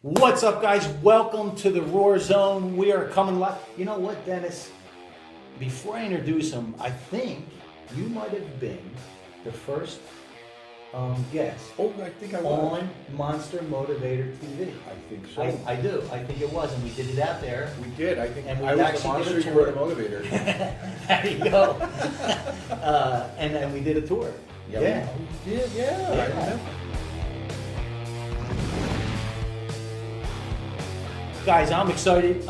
What's up, guys? Welcome to the Roar Zone. We are coming live. You know what, Dennis? Before I introduce him, I think you might have been the first guest. Oh, I think I was. On Monster Motivator TV. I think so. I do. I think it was, and we did it out there. We did. I think And we I was the actually monster, did a you were the tour. motivator. There you go. And then we did a tour. We did. Yeah. I remember. Guys, I'm excited.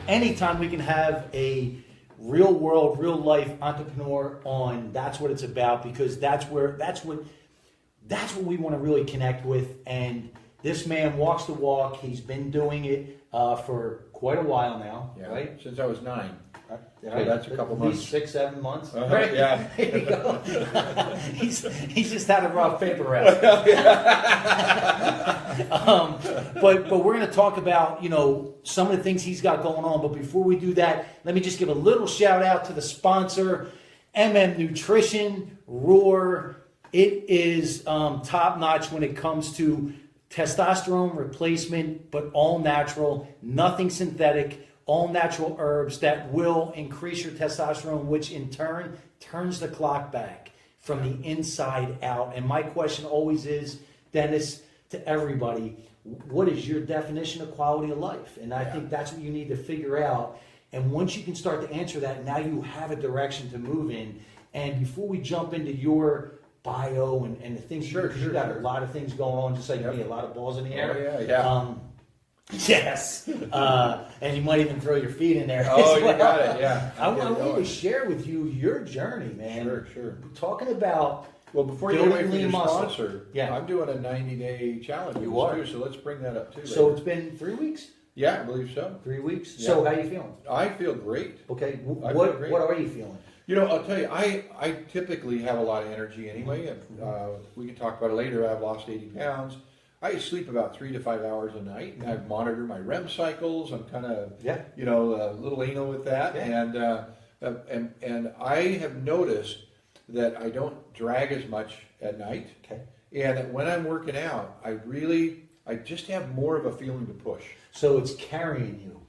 Anytime we can have a real world, real life entrepreneur on, that's what it's about, because that's what we want to really connect with. And this man walks the walk. He's been doing it for quite a while now, Yeah. right? Since I was 9. Right. That's a couple At least months. 6, 7 months. Right? Yeah. There you go. he's just had a rough paper route. But we're going to talk about, some of the things he's got going on. But before we do that, let me just give a little shout out to the sponsor, Nutrition, Roar. It is top notch when it comes to testosterone replacement, but all natural, nothing synthetic. All natural herbs that will increase your testosterone, which in turn turns the clock back from the inside out. And my question always is, Dennis, to everybody, what is your definition of quality of life? And I think that's what you need to figure out. And once you can start to answer that, now you have a direction to move in. And before we jump into your bio and the things, because you got a lot of things going on, just like me, a lot of balls in the air. Oh, yeah. Yes, and you might even throw your feet in there. Oh, as well. you got it, yeah. I want to share with you your journey, man. Sure. Talking about Well, before you get away building from your lean muscle. sponsor, Yeah. I'm doing a 90-day challenge. You with are. Too, so let's bring that up too. So later. it's been 3 weeks. Yeah, I believe so. 3 weeks. Yeah. So how you feeling? I feel great. Okay. I feel great. What are you feeling? I'll tell you, I typically have a lot of energy anyway. We can talk about it later. I've lost 80 pounds. I sleep about 3 to 5 hours a night, and I monitor my REM cycles. I'm kind of, a little anal with that, and I have noticed that I don't drag as much at night. Okay. And that when I'm working out, I just have more of a feeling to push. So it's carrying you.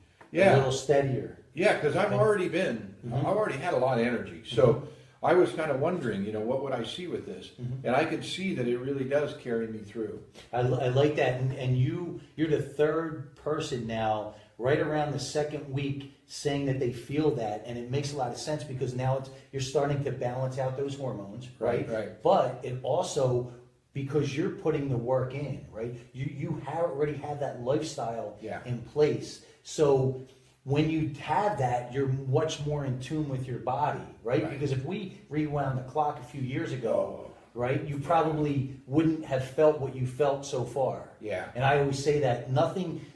A little steadier. Yeah, because I've already had a lot of energy. So I was kind of wondering, what would I see with this? And I could see that it really does carry me through. I like that, and you're the third person now, right around the second week, saying that they feel that, and it makes a lot of sense because now you're starting to balance out those hormones, right? Right. But it also, because you're putting the work in, right? You already have that lifestyle in place, so when you have that, you're much more in tune with your body, right? Because if we rewound the clock a few years ago, right, you probably wouldn't have felt what you felt so far. Yeah. And I always say that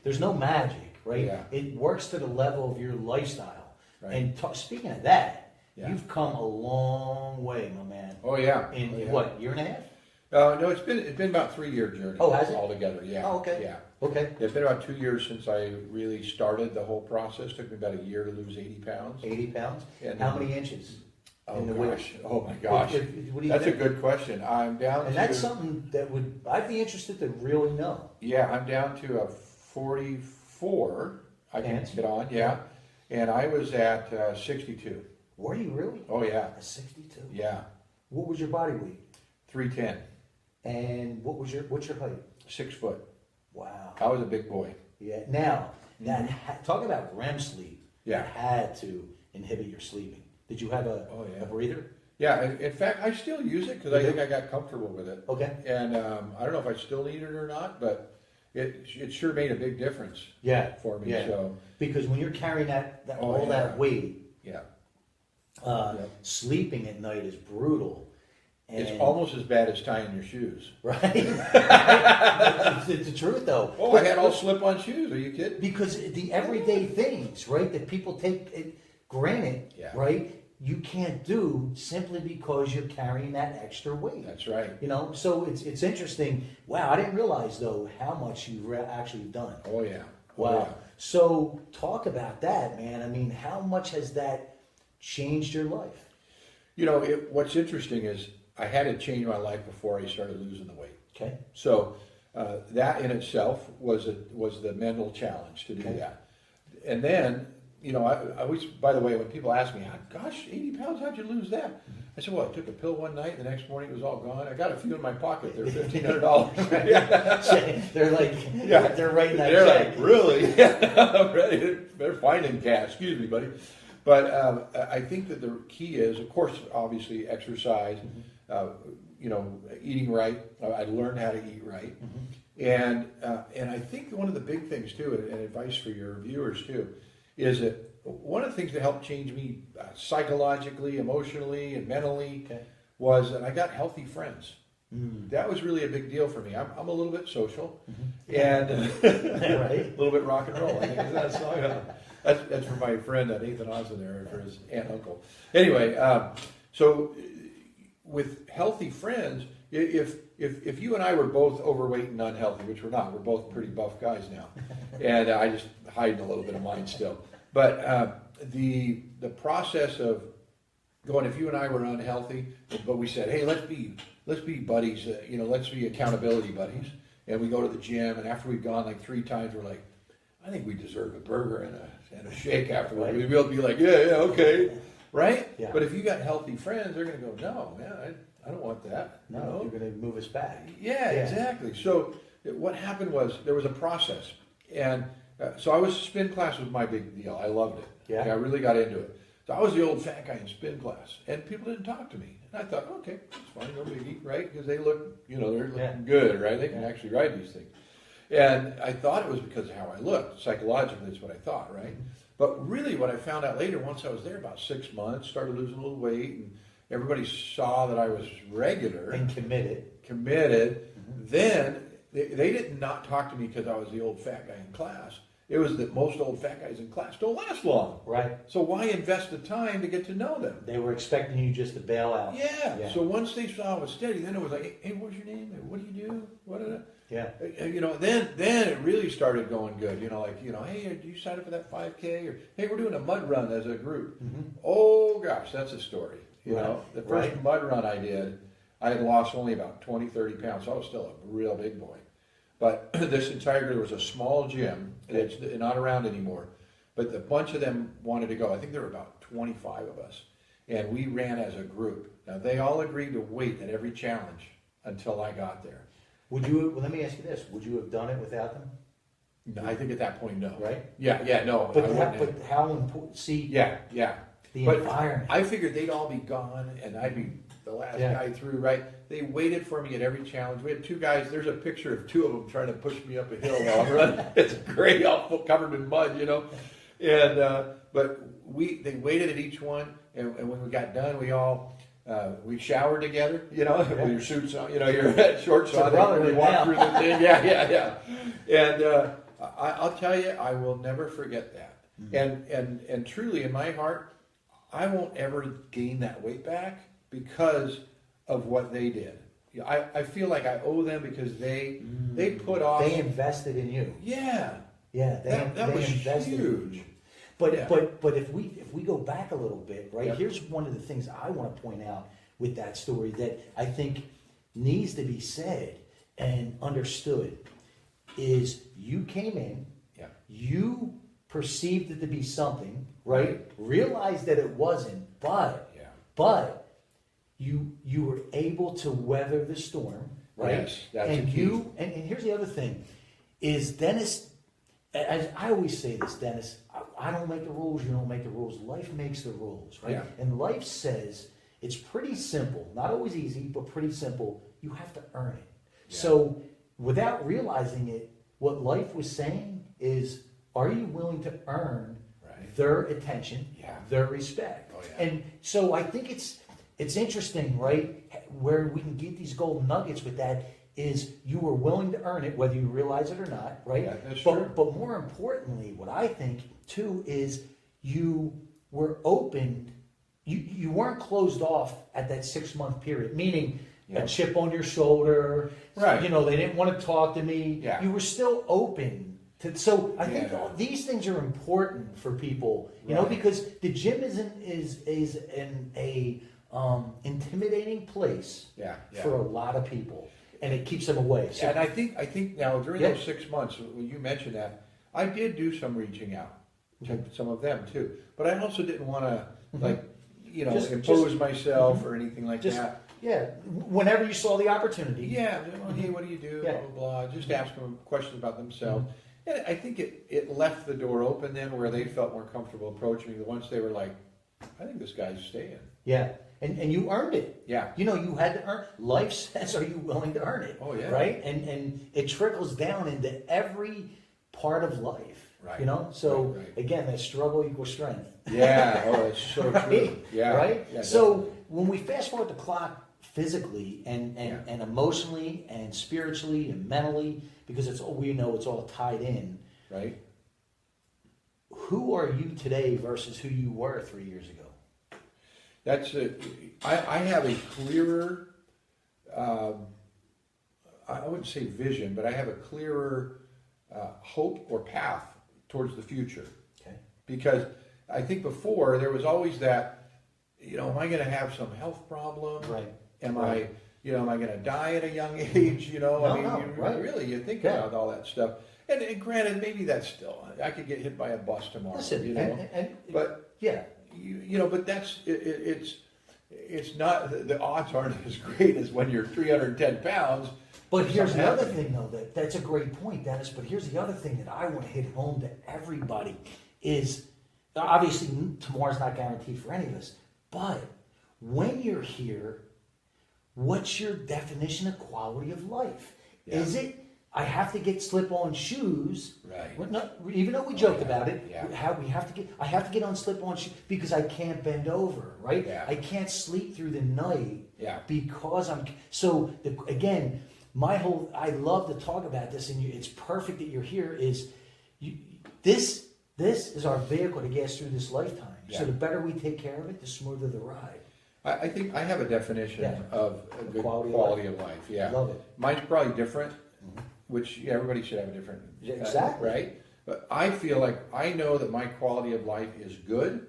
there's no magic, right? Yeah. It works to the level of your lifestyle. Right. And speaking of that, you've come a long way, my man. Oh yeah. In what, year and a half? No, it's been about 3-year journey. Oh, has it? Altogether, yeah. Oh, okay. Yeah. Okay. It's been about 2 years since I really started the whole process. Took me about a year to lose 80 pounds. 80 pounds? And How many inches? Oh in the gosh! weight? Oh my gosh! What do you That's think? a good question. I'm down. And that's something that I'd be interested to really know. Yeah, I'm down to a 44. I can Pants? get on. Yeah, and I was at 62. Were you really? Oh yeah. A 62. Yeah. What was your body weight? 310. And what's your height? 6 foot. Wow. I was a big boy. Yeah. Now, talk about REM sleep. Yeah. It had to inhibit your sleeping. Did you have a breather? Yeah. In fact, I still use it because I think I got comfortable with it. Okay. And I don't know if I still need it or not, but it sure made a big difference. Yeah. For me. Yeah. So. Because when you're carrying that weight, Yeah. sleeping at night is brutal. And It's almost as bad as tying your shoes. right. It's the truth, though. Oh, I had all slip-on shoes. Are you kidding? Because the everyday things, right, that people take granted, right, you can't do simply because you're carrying that extra weight. That's right. So it's interesting. Wow, I didn't realize though how much you've actually done. Oh yeah. Wow. Oh, yeah. So talk about that, man. I mean, how much has that changed your life? What's interesting is I had to change my life before I started losing the weight. Okay. So that in itself was the mental challenge to do Okay. that. And then, you know, I always, by the way, when people ask me, gosh, 80 pounds, how'd you lose that? I said, well, I took a pill one night, the next morning it was all gone. I got a few in my pocket. They're $1,500. Yeah. They're like, Yeah. they're writing that They're check. like, really? I'm ready. They're finding cash. Excuse me, buddy. But I think that the key is, of course, obviously exercise, you know, eating right. I learned how to eat right. And I think one of the big things too, and advice for your viewers too, is that one of the things that helped change me psychologically, emotionally, and mentally was that I got healthy friends. That was really a big deal for me. I'm a little bit social, and a little bit rock and roll. I think is that a song? That's for my friend Nathan Osmond there, for his aunt and uncle. Anyway, so with healthy friends, if you and I were both overweight and unhealthy, which we're not, we're both pretty buff guys now, and I just hide a little bit of mine still. But the process of going, if you and I were unhealthy, but we said, hey, let's be buddies, you know, let's be accountability buddies, and we go to the gym, and after we've gone like 3 times, we're like, I think we deserve a burger and a shake afterward. Right. We'll be like, yeah, okay, right? Yeah. But if you got healthy friends, they're going to go, no, man, I don't want that. No, you know? You're going to move us back. Yeah, exactly. So what happened was there was a process, and so I was spin class was my big deal. I loved it. Yeah, like I really got into it. So I was the old fat guy in spin class, and people didn't talk to me. And I thought, okay, it's fine, no biggie, right? Because they look, you know, they're looking good, right? They can actually ride these things. And I thought it was because of how I looked. Psychologically, is what I thought, right? But really, what I found out later, once I was there about 6 months, started losing a little weight, and everybody saw that I was regular and committed. Then they did not talk to me because I was the old fat guy in class. It was that most old fat guys in class don't last long. Right. So why invest the time to get to know them? They were expecting you just to bail out. Yeah. So once they saw I was steady, then it was like, hey, what's your name? What do you do? Yeah. You know, then it really started going good. You know, like, you know, hey, do you sign up for that 5K? Or, hey, we're doing a mud run as a group. Oh, gosh, that's a story. You know, the first mud run I did, I had lost only about 20, 30 pounds. So I was still a real big boy. But this entire group was a small gym. It's not around anymore. But a bunch of them wanted to go. I think there were about 25 of us. And we ran as a group. Now, they all agreed to wait at every challenge until I got there. Well, let me ask you this. Would you have done it without them? No, I think at that point, no. Right? Yeah, no. But how important, see? Yeah. The environment. I figured they'd all be gone, and I'd be the last guy through, right? They waited for me at every challenge. We had 2 guys. There's a picture of 2 of them trying to push me up a hill while I'm running. It's great, all covered in mud, you know. And but they waited at each one, and when we got done, we showered together, you know, with your suits on, you know, your shorts on. We walked through the thing. Yeah. And I'll tell you, I will never forget that. And truly, in my heart, I won't ever gain that weight back because of what they did. I feel like I owe them because they put off. They invested in you. Yeah. That was huge. But if we go back a little bit, right? Yep. Here's one of the things I want to point out with that story that I think needs to be said and understood is you came in, you perceived it to be something, right? Realized that it wasn't, but you were able to weather the storm, right? Yes, that's the key. And here's the other thing is Dennis. As I always say this, Dennis, I don't make the rules, you don't make the rules. Life makes the rules, right? Yeah. And life says it's pretty simple. Not always easy, but pretty simple. You have to earn it. Yeah. So without realizing it, what life was saying is, are you willing to earn their attention, their respect? Oh, yeah. And so I think it's interesting, right? Where we can get these golden nuggets with that is you were willing to earn it, whether you realize it or not, right? Yeah, that's true. But more importantly, what I think too is you were open. You weren't closed off at that 6-month period, meaning a chip on your shoulder. Right. You know, they didn't want to talk to me. Yeah. You were still open. So I think these things are important for people, you know, because the gym is an intimidating place for a lot of people. and it keeps them away. So, And I think now during those 6 months, when you mentioned that, I did do some reaching out to some of them too. But I also didn't want to impose myself or anything like that. Yeah, whenever you saw the opportunity. Yeah, well, hey, what do you do? Blah, blah, blah. Just ask them questions about themselves. And I think it left the door open then where they felt more comfortable approaching me once they were like, I think this guy's staying. Yeah, and you earned it. Yeah. You know, you had to earn. Life says, are you willing to earn it? Oh, yeah. Right? And it trickles down into every part of life. Right. You know? So, right. Again, that struggle equals strength. Yeah, oh, that's so right? true. Yeah. Right? Yeah, so, definitely. when we fast forward the clock physically and emotionally and spiritually and mentally, because it's all we know, it's all tied in. Right. Who are you today versus who you were 3 years ago? That's it. I have a clearer, I wouldn't say vision, but I have a clearer hope or path towards the future. Okay. Because I think before there was always that, am I going to have some health problem? Right. Am I going to die at a young age? Right. You think about all that stuff. And granted, maybe that's still, I could get hit by a bus tomorrow. Listen, but yeah. But that's it's not, the odds aren't as great as when you're 310 pounds. But here's the other thing, though, that's a great point, Dennis. But here's the other thing that I want to hit home to everybody is, obviously, tomorrow's not guaranteed for any of us. But when you're here, what's your definition of quality of life? Yeah. Is it, I have to get slip-on shoes? Right. Well, no, even though we joked about it, yeah. I have to get on slip-on shoes because I can't bend over, right? Yeah. I can't sleep through the night yeah. because again, I love to talk about this, and it's perfect that you're here. This is our vehicle to get us through this lifetime. Yeah. So the better we take care of it, the smoother the ride. I think I have a definition of a good quality of life. Yeah, I love it. Mine's probably different, which everybody should have a different. Exactly. Right. But I feel like I know that my quality of life is good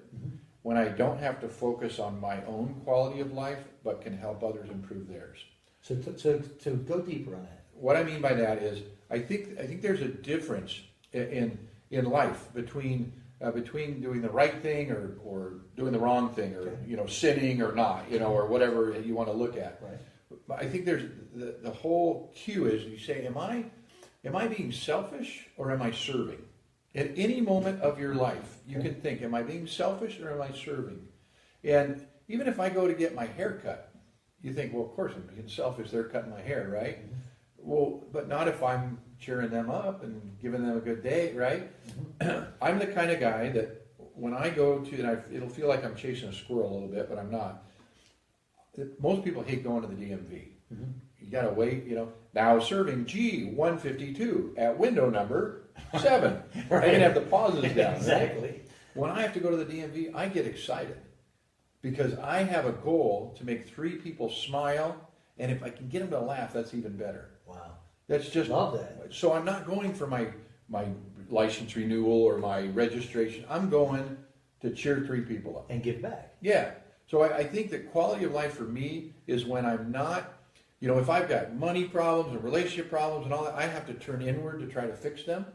when I don't have to focus on my own quality of life, but can help others improve theirs. So to go deeper on that. What I mean by that is I think there's a difference in life between doing the right thing or doing the wrong thing, or sinning or not, or whatever you want to look at. Right. But I think there's the whole cue is you say, am I being selfish or am I serving? At any moment of your life, you can think, am I being selfish or am I serving? And even if I go to get my hair cut, you think, well, of course I'm being selfish, they're cutting my hair, right? Well, but not if I'm cheering them up and giving them a good day, right? I'm the kind of guy that when I go to, and it'll feel like I'm chasing a squirrel a little bit, but I'm not. Most people hate going to the DMV. You got to wait, Now serving G152 at window number 7. Right. I can have the pauses down. Exactly. Right? When I have to go to the DMV, I get excited because I have a goal to make 3 people smile, and if I can get them to laugh, that's even better. Wow. That's just love that. So I'm not going for my license renewal or my registration. I'm going to cheer 3 people up and give back. Yeah. So I think the quality of life for me is when I'm not, if I've got money problems and relationship problems and all that, I have to turn inward to try to fix them.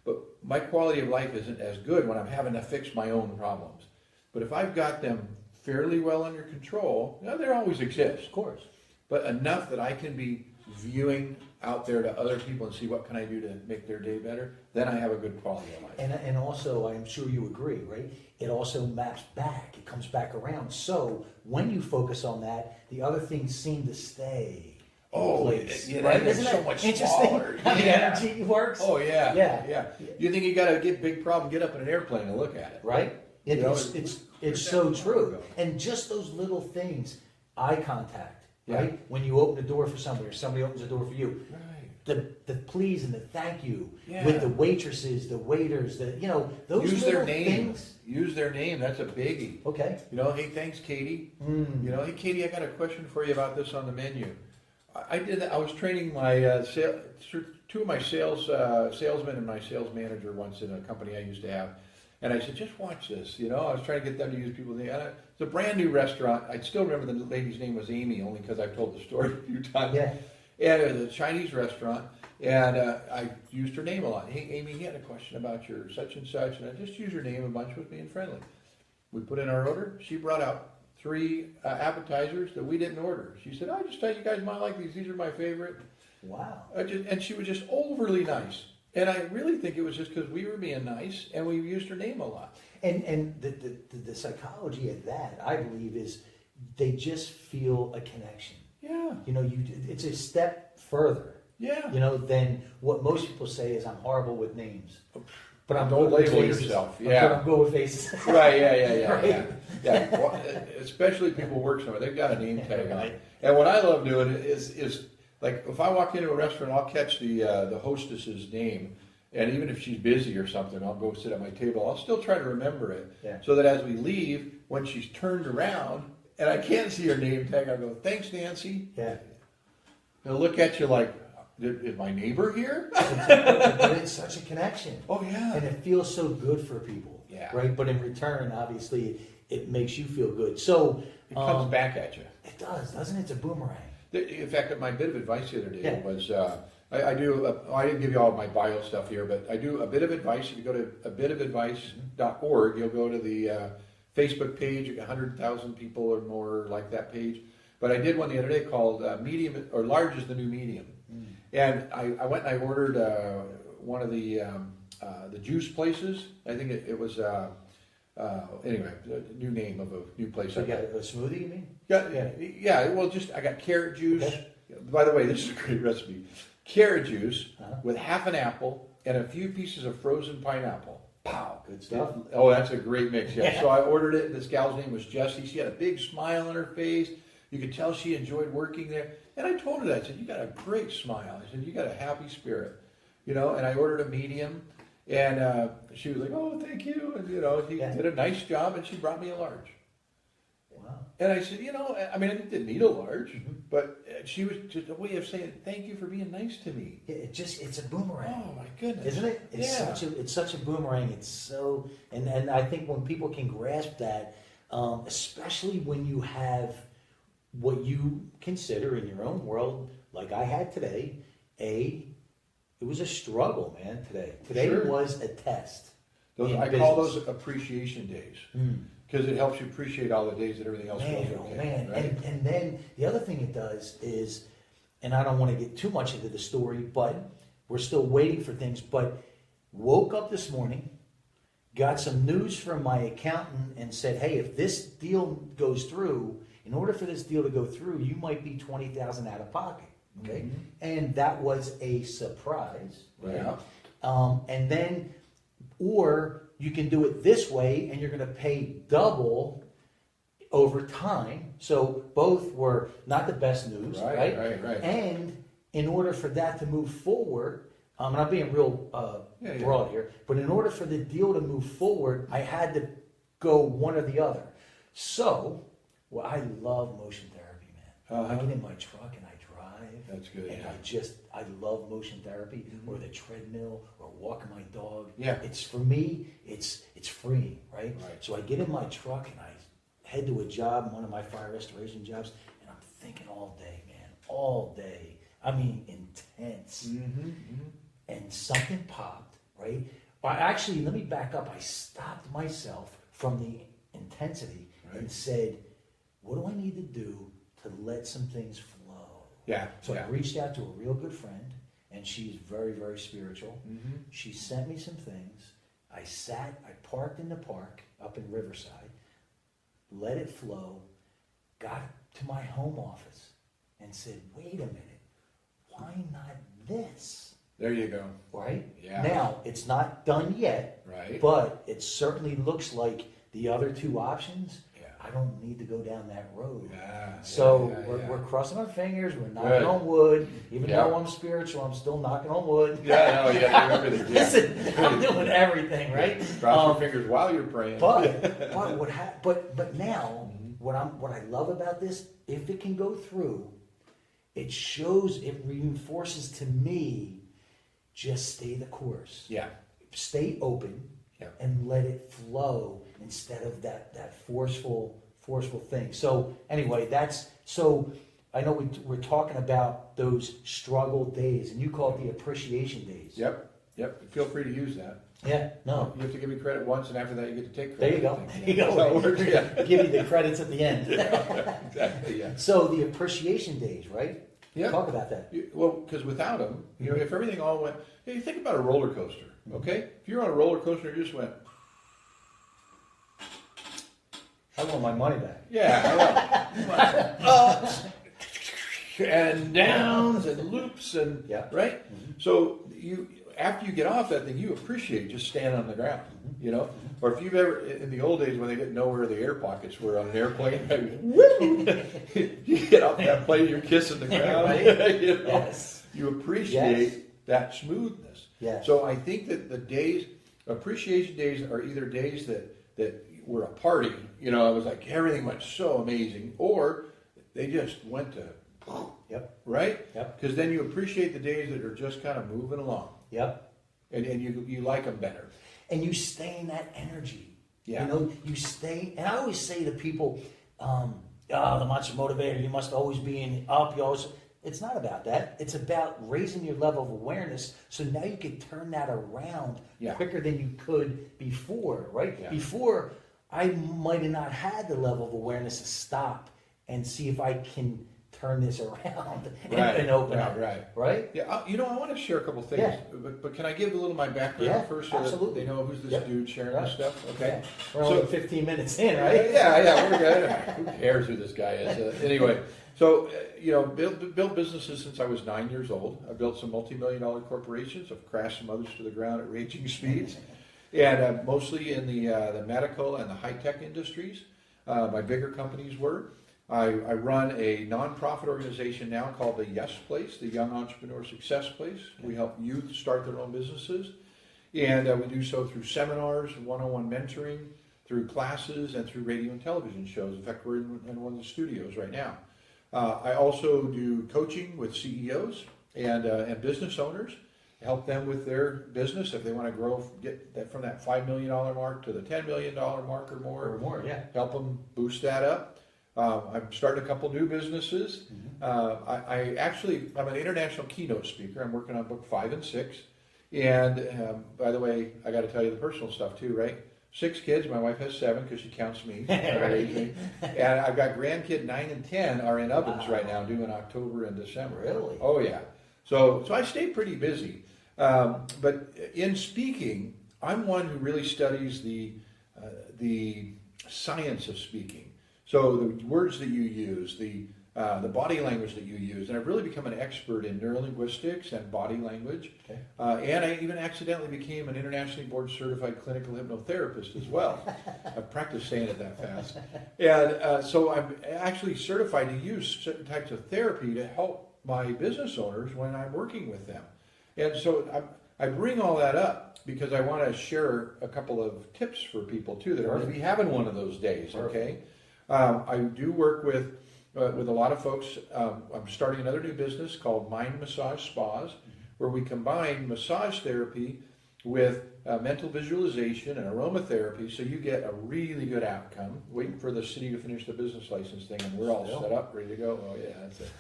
But my quality of life isn't as good when I'm having to fix my own problems. But if I've got them fairly well under control, they always exist. Of course. But enough that I can be viewing out there to other people and see what can I do to make their day better, then I have a good quality of life. And also, I'm sure you agree, right? It also maps back. It comes back around. So when you focus on that, the other things seem to stay in place. Right? Isn't that so much interesting smaller? How the energy works? Oh, yeah. Yeah. You think you got a big problem, get up in an airplane and look at it. Right? It's so true. And just those little things, eye contact, right? When you open the door for somebody or somebody opens the door for you. Right. The please and the thank you with the waitresses, the waiters, those use little their name. things. Use their name. That's a biggie. Okay. Hey, thanks, Katie. Hey, Katie, I got a question for you about this on the menu. I did that. I was training my 2 of my salesmen and my sales manager once in a company I used to have. And I said, just watch this. I was trying to get them to use people's names. It's a brand new restaurant. I still remember the lady's name was Amy, only because I've told the story a few times. Yeah. And it was a Chinese restaurant, and I used her name a lot. Hey, Amy, he had a question about your such and such, and I just used her name a bunch with being friendly. We put in our order. She brought out 3 appetizers that we didn't order. She said, I just thought you guys might like these. These are my favorite. Wow. And she was just overly nice. And I really think it was just because we were being nice and we used her name a lot. And the psychology of that, I believe, is they just feel a connection. Yeah. You know, it's a step further. Yeah. You know, than what most people say is I'm horrible with names. But I'm Don't good with label faces. yourself. Yeah. I'm good with faces. Right, yeah. Right? Yeah. Well, especially people work somewhere, they've got a name tag on Right. it. And what I love doing is like if I walk into a restaurant, I'll catch the hostess's name, and even if she's busy or something, I'll go sit at my table. I'll still try to remember it, so that as we leave, when she's turned around and I can't see her name tag, I'll go, "Thanks, Nancy." Yeah. They'll look at you like, "Is my neighbor here?" But it's such a connection. Oh yeah. And it feels so good for people. Yeah. Right? But in return, obviously, it makes you feel good. So It comes back at you. It does, doesn't it? It's a boomerang. In fact, my bit of advice the other day Yeah. was, I didn't give you all my bio stuff here, but I do a bit of advice. If you go to abitofadvice.org, you'll go to the Facebook page. You got 100,000 people or more like that page. But I did one the other day called Medium or Large is the New Medium. And I went and I ordered one of the juice places. I think it was, anyway, the new name of a new place. So you got a smoothie, you mean? Yeah, well, I got carrot juice. Okay. By the way, this is a great recipe. Carrot juice with half an apple and a few pieces of frozen pineapple. Pow! Good stuff. Oh, that's a great mix, yeah. So I ordered it. This gal's name was Jessie. She had a big smile on her face. You could tell she enjoyed working there. And I told her that. I said, you got a great smile. I said, you got a happy spirit. You know, and I ordered a medium. And she was like, oh, thank you. And, you know, he did a nice job, and she brought me a large. Wow. And I said, you know, I mean, I didn't need a large, but she was just a way of saying, thank you for being nice to me. Yeah, it's a boomerang. Oh, my goodness. Isn't it? It's such a boomerang. It's so, and I think when people can grasp that, especially when you have what you consider in your own world, like I had today, it was a struggle, man, today. Today was a test. I call those appreciation days. Because it helps you appreciate all the days that everything else feels okay. Man. Right? And then the other thing it does is, and I don't want to get too much into the story, but we're still waiting for things, but woke up this morning, got some news from my accountant and said, hey, if this deal goes through, in order for this deal to go through, you might be $20,000 out of pocket. Okay, and that was a surprise. Right? Yeah. And then, or you can do it this way, and you're going to pay double over time. So both were not the best news, right? Right. And in order for that to move forward, and I'm being real broad here, but in order for the deal to move forward, I had to go one or the other. So, well, I love motion therapy, man. I get in my truck and I drive. That's good. And I love motion therapy or the treadmill or walking my dog. Yeah. It's for me, it's freeing, right? So I get in my truck and I head to a job, one of my fire restoration jobs, and I'm thinking all day, man, all day. I mean, intense. And something popped, right? Actually, let me back up. I stopped myself from the intensity and said, what do I need to do to let some things flow? So I reached out to a real good friend, and she's very, very spiritual. She sent me some things. I parked in the park up in Riverside, let it flow, got to my home office, and said, wait a minute, why not this? There you go. Right? Yeah. Now, it's not done yet, but it certainly looks like the other two options. I don't need to go down that road. We're crossing our fingers. We're knocking on wood. Even though I'm spiritual, I'm still knocking on wood. Doing everything. Listen, I'm doing everything, right? Cross your fingers while you're praying. But now, what I love about this, if it can go through, it reinforces to me, just stay the course. Stay open. And let it flow instead of that forceful thing. So anyway, I know we're talking about those struggle days, and you call it the appreciation days. Yep. Feel free to use that. Yeah, no. You have to give me credit once, and after that, you get to take There credit. you go. I think. There you go. That's how it works, yeah. Give you the credits at the end. Exactly, yeah. So the appreciation days, right? Yeah. Talk about that. Well, because without them, if everything all went, you think about a roller coaster, okay? If you're on a roller coaster and you just went, I want my money back. yeah, ups and downs and loops and right. So after you get off that thing, you appreciate just standing on the ground, Or if you've ever in the old days when they didn't know where the air pockets were on an airplane, you get off that plane, you're kissing the ground. Right? Yes. You appreciate that smoothness. Yes. So I think that the appreciation days are either days that were a party, I was like, everything went so amazing, or they just went to, right? Yep. Because then you appreciate the days that are just kind of moving along. Yep. And you like them better. And you stay in that energy. Yeah. You stay, and I always say to people, the Monster Motivator, you must always be in up, it's not about that. It's about raising your level of awareness so now you can turn that around quicker than you could before, right? Yeah. Before, I might have not had the level of awareness to stop and see if I can turn this around and open up. Right? Yeah, I want to share a couple things, but can I give a little of my background first so absolutely. that they know who's this dude sharing this stuff? Okay. Yeah. We're only 15 minutes in, right? Yeah, we're good. Who cares who this guy is? Anyway, so, built businesses since I was 9 years old. I built some multi-million-dollar corporations. I've crashed some others to the ground at raging speeds. And mostly in the medical and the high-tech industries. My bigger companies were. I run a nonprofit organization now called the Yes Place, the Young Entrepreneur Success Place. We help youth start their own businesses. And we do so through seminars, one-on-one mentoring, through classes, and through radio and television shows. In fact, we're in one of the studios right now. I also do coaching with CEOs and business owners, help them with their business if they want to grow, get that from that $5 million mark to the $10 million mark or more. Help them boost that up. I'm starting a couple new businesses. I'm an international keynote speaker. I'm working on book 5 and 6. And by the way, I got to tell you the personal stuff too, right? 6 kids. My wife has 7 because she counts me. And I've got grandkid 9 and 10 are in ovens right now, due in October and December. Really? Oh yeah. So I stay pretty busy. But in speaking, I'm one who really studies the science of speaking. So the words that you use, the body language that you use, and I've really become an expert in neurolinguistics and body language. Okay. And I even accidentally became an internationally board certified clinical hypnotherapist as well. I've practiced saying it that fast. And so I'm actually certified to use certain types of therapy to help my business owners when I'm working with them. And so I bring all that up because I want to share a couple of tips for people too that are going to be having one of those days. Okay. I do work with a lot of folks. I'm starting another new business called Mind Massage Spas, where we combine massage therapy with mental visualization and aromatherapy, so you get a really good outcome. Waiting for the city to finish the business license thing, and we're all set up, ready to go. Oh yeah, that's it.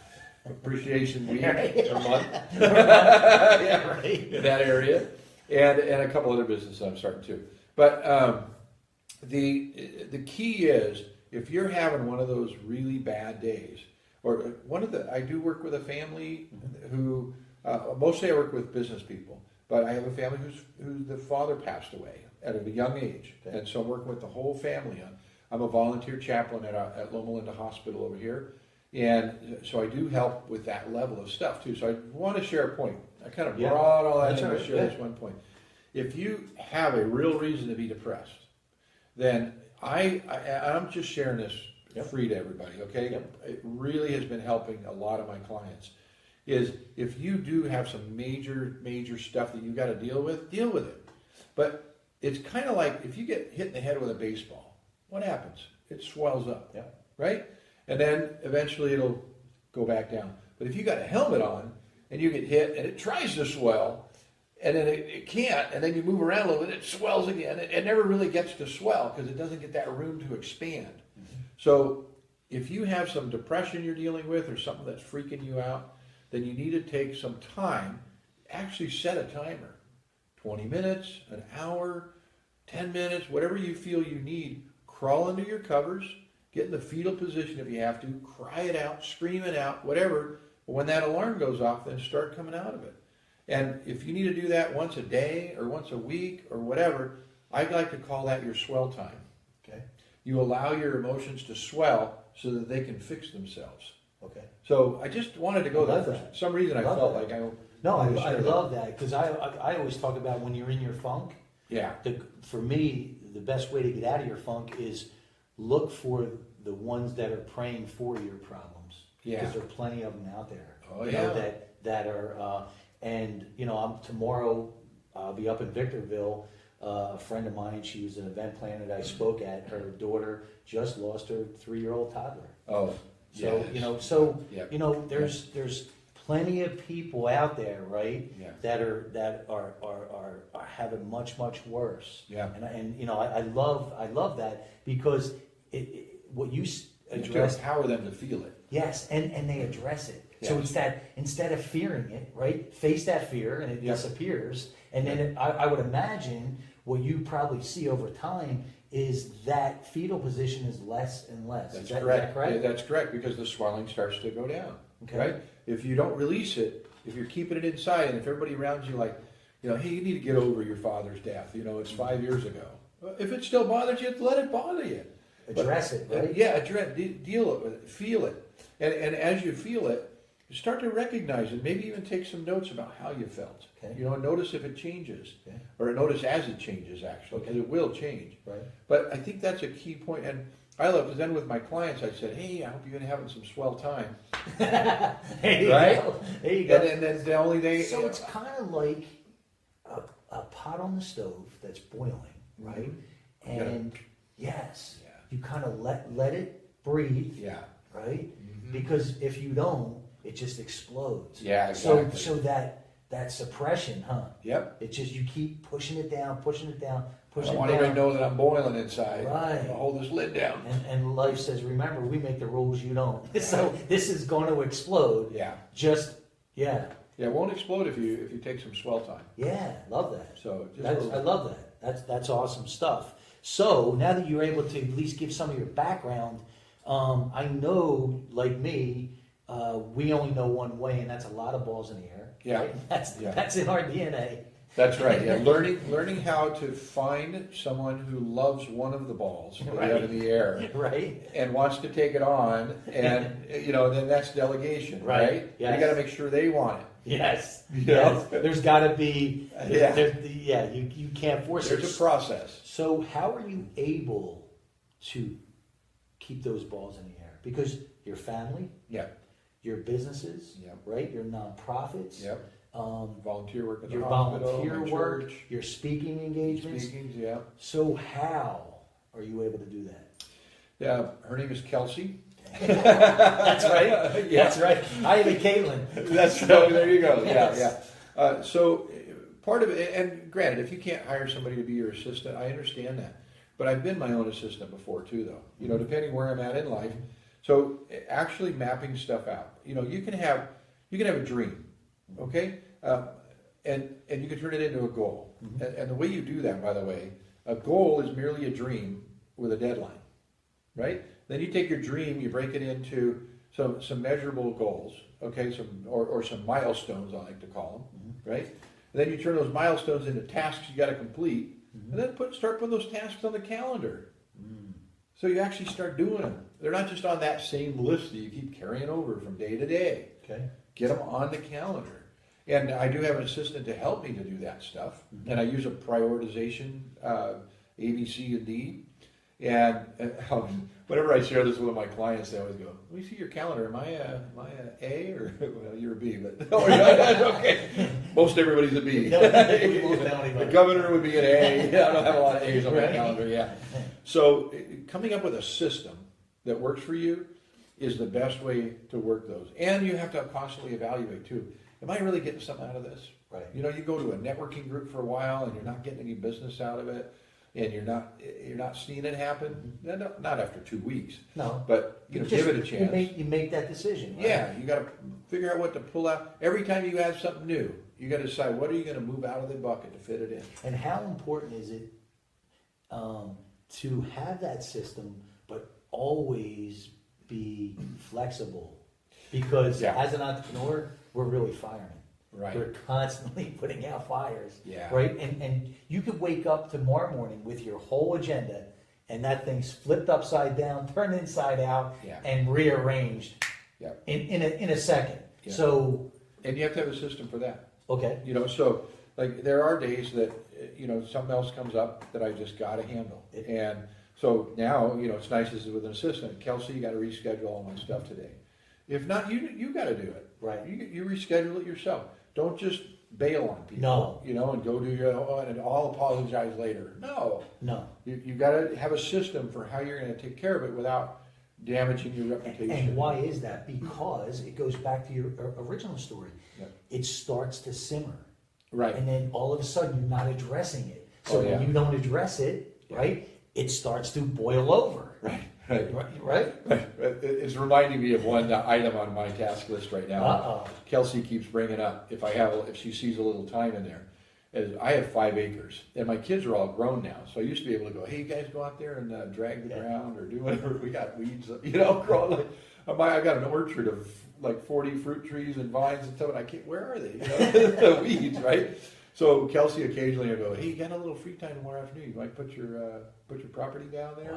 Appreciation week or month. Yeah, right. In that area, and a couple other businesses I'm starting too. But the key is, if you're having one of those really bad days, or I do work with a family who, mostly I work with business people, but I have a family who the father passed away at a young age. Okay. And so I'm working with the whole family. I'm a volunteer chaplain at Loma Linda Hospital over here. And so I do help with that level of stuff too. So I want to share a point. I kind of brought all that in to share this one point. If you have a real reason to be depressed, then I'm just sharing this free to everybody, okay? It really has been helping a lot of my clients. Is if you do have some major stuff that you've got to deal with it. But it's kind of like if you get hit in the head with a baseball, what happens? It swells up, right? And then eventually it'll go back down. But if you got a helmet on and you get hit and it tries to swell, and then it can't, and then you move around a little bit, it swells again. It never really gets to swell because it doesn't get that room to expand. Mm-hmm. So if you have some depression you're dealing with or something that's freaking you out, then you need to take some time, actually set a timer. 20 minutes, an hour, 10 minutes, whatever you feel you need. Crawl under your covers, get in the fetal position if you have to, cry it out, scream it out, whatever. But when that alarm goes off, then start coming out of it. And if you need to do that once a day or once a week or whatever, I'd like to call that your swell time. Okay. You allow your emotions to swell so that they can fix themselves. Okay. So I just wanted to go there. For some reason I felt like I... No, I love that, because I always talk about when you're in your funk. Yeah. For me, the best way to get out of your funk is look for the ones that are praying for your problems. Yeah. Because there are plenty of them out there. Oh, you yeah. know, that are, and you know, tomorrow I'll be up in Victorville. A friend of mine, she was an event planner that I spoke at. Her daughter just lost her 3-year-old toddler. Oh. So yes. you know, there's plenty of people out there, right? Yeah. That are having much worse. Yeah. And you know, I love that, because what you address, to empower them to feel it. yes, and they address it. So Yes. it's that instead of fearing it, right? Face that fear and it Yep. disappears. And then I would imagine what you probably see over time is that fetal position is less and less. That's Is that correct. correct? Yeah, that's correct, because the swelling starts to go down. Okay. Right? If you don't release it, if you're keeping it inside, and if everybody around you like, you know, hey, you need to get over your father's death. You know, it's 5 years ago. Well, if it still bothers you, let it bother you. Address it, right? Yeah, deal with it, feel it. And as you feel it, start to recognize it. Maybe even take some notes about how you felt. Okay. You know, notice if it changes. Okay. Or notice as it changes, actually, because it will change. Right. But I think that's a key point. And I love, because then with my clients, I said, hey, I hope you're having some swell time. There you Right? go. There you go. And then the only day... So it's kind of like a pot on the stove that's boiling, right? Mhm. And yes, Yeah. you kind of let it breathe, Yeah. right? Mhm. Because if you don't, it just explodes. Yeah, exactly. So that suppression, huh? Yep. It just, you keep pushing it down, I pushing it don't down. want anybody to know that I'm boiling inside. Right. I'll hold this lid down. And life says, remember, we make the rules, you don't. So this is going to explode. Yeah. Just, yeah. Yeah, it won't explode if you take some swell time. Yeah, love that. So just I love that. That's awesome stuff. So now that you're able to at least give some of your background, I know, like me, we only know one way, and that's a lot of balls in the air. Yeah. Right? That's Yeah. in our DNA. That's right. Yeah, learning how to find someone who loves one of the balls that you have in the air Right. and wants to take it on, and you know, then that's delegation, Right. right? Yes. You got to make sure they want it. Yes. You Yes. know? There's got to be. Yeah. You can't force it. There's a process. So how are you able to keep those balls in the air? Because your family, Yeah. your businesses, Yep. right? Your nonprofits, Yep. Volunteer work at the your hospital, volunteer my work, church, your speaking engagements. speakings. Yeah. So how are you able to do that? Yeah. Her name is Kelsey. That's right. Yeah. That's right. I am a Caitlin. There you go. Yeah, Yes. yeah. So part of it, and granted, if you can't hire somebody to be your assistant, I understand that. But I've been my own assistant before too, though. You know, depending where I'm at in life. So actually mapping stuff out. You know, you can have a dream, okay, and you can turn it into a goal. Mm-hmm. And the way you do that, by the way, a goal is merely a dream with a deadline, right? Then you take your dream, you break it into some measurable goals, okay, or some milestones, I like to call them, right? And then you turn those milestones into tasks you got to complete, and then start putting those tasks on the calendar. So you actually start doing them. They're not just on that same list that you keep carrying over from day to day. Okay. Get them on the calendar. And I do have an assistant to help me to do that stuff. And I use a prioritization, A, B, C, and D. And whenever I share this with my clients, they always go, "Let me see your calendar. Am I a A or well, you're a B?" But that's okay. Most everybody's a B. The governor would be an A. I don't have a lot of A's on my calendar. Yeah. So coming up with a system that works for you is the best way to work those. And you have to constantly evaluate too. Am I really getting something out of this? Right. You know, you go to a networking group for a while and you're not getting any business out of it. and you're not seeing it happen, not after 2 weeks. No. But give it a chance. You make that decision. Right? Yeah, you got to figure out what to pull out. Every time you have something new, you got to decide what are you going to move out of the bucket to fit it in. And how important is it to have that system, but always be flexible? Because as an entrepreneur, we're really firing. Right. We're constantly putting out fires. Yeah. Right? And you could wake up tomorrow morning with your whole agenda and that thing's flipped upside down, turned inside out, and rearranged in a second. Yeah. So, and you have to have a system for that. Okay. So like there are days that something else comes up that I just got to handle. And so now, it's nice as with an assistant. Kelsey, you got to reschedule all my stuff today. If not, you got to do it. Right. You reschedule it yourself. Don't just bail on people. No. And go do your own and I'll apologize later. No. You got to have a system for how you're going to take care of it without damaging your reputation. And why is that? Because it goes back to your original story. Yep. It starts to simmer. Right. And then all of a sudden you're not addressing it. So when you don't address it, right, it starts to boil over. Right. Right. It's reminding me of one item on my task list right now. Kelsey keeps bringing up if she sees a little time in there. I have 5 acres, and my kids are all grown now. So I used to be able to go, "Hey, you guys go out there and drag the ground or do whatever. We got weeds, growing." I got an orchard of like 40 fruit trees and vines and stuff, and I can't. Where are they? The weeds, right? So Kelsey occasionally will go, "Hey, you got a little free time tomorrow afternoon? You might put your property down there,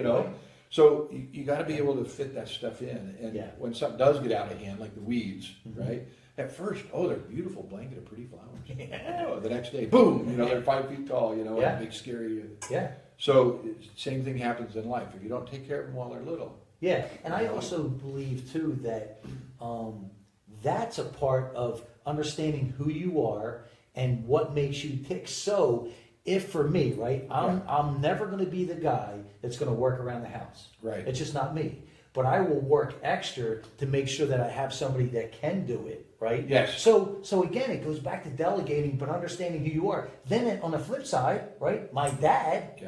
Wow. So you got to be able to fit that stuff in, and when something does get out of hand, like the weeds, right? At first, they're a beautiful blanket of pretty flowers. Yeah. The next day, boom! They're 5 feet tall. And big, scary. Yeah. So same thing happens in life. If you don't take care of them while they're little. Yeah, and I also believe too that that's a part of understanding who you are and what makes you tick. So, if for me, right, I'm never going to be the guy that's going to work around the house. Right. It's just not me. But I will work extra to make sure that I have somebody that can do it. Right. Yes. So again, it goes back to delegating, but understanding who you are. Then on the flip side, right, my dad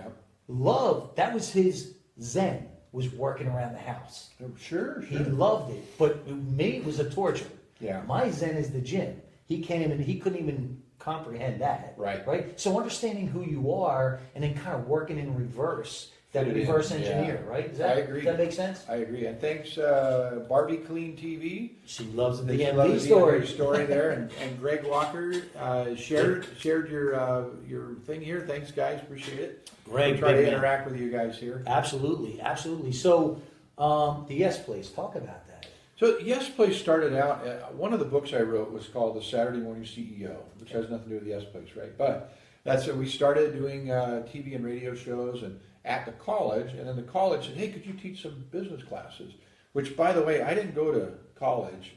loved, that was his zen, was working around the house. Sure. He loved it, but me, it was a torture. Yeah. My zen is the gym. He couldn't even comprehend that. Right. So understanding who you are and then kind of working in reverse. That reverse engineer, right? I agree. Does that make sense? I agree. And thanks, Barbie Clean TV. She loves the DMV story there. And Greg Walker shared your thing here. Thanks, guys. Appreciate it. Greg, we'll try to interact with you guys here. Absolutely. So, the Yes Place, talk about that. So, Yes Place started out, one of the books I wrote was called The Saturday Morning CEO, which has nothing to do with Yes Place, right? But that's we started doing TV and radio shows and at the college, and then the college said, "Hey, could you teach some business classes?" Which, by the way, I didn't go to college.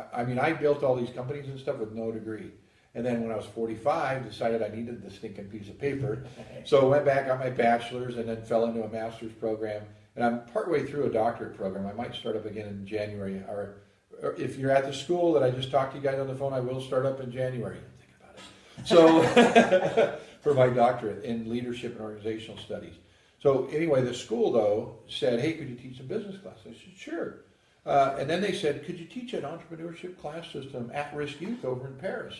I built all these companies and stuff with no degree. And then when I was 45, decided I needed the stinking piece of paper. So I went back, got my bachelor's, and then fell into a master's program. And I'm partway through a doctorate program. I might start up again in January. Or if you're at the school that I just talked to you guys on the phone, I will start up in January. Think about it. So for my doctorate in leadership and organizational studies. So anyway, the school, though, said, "Hey, could you teach some business class?" I said, "Sure." And then they said, "Could you teach an entrepreneurship class system at-risk youth over in Paris,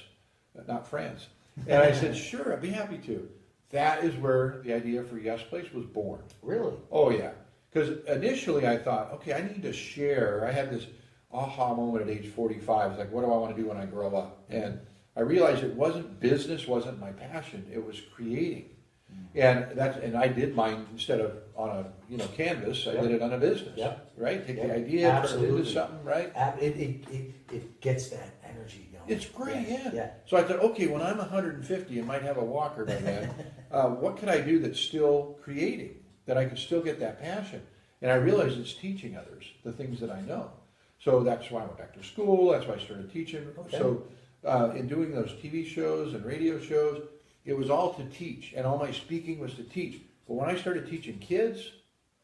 not France?" And I said, "Sure, I'd be happy to." That is where the idea for Yes Place was born. Really? Oh, yeah. Because initially I thought, okay, I need to share. I had this aha moment at age 45. It's like, what do I want to do when I grow up? And I realized business wasn't my passion. It was creating. And I did mine instead of on a canvas. I did it on a business, right? Take the idea, turn it into something, right? It gets that energy going. It's great, yeah. So I thought, okay, when I'm 150 and might have a walker by then, what can I do that's still creating, that I can still get that passion? And I realized it's teaching others the things that I know. So that's why I went back to school. That's why I started teaching. Okay. So in doing those TV shows and radio shows, it was all to teach, and all my speaking was to teach. But when I started teaching kids,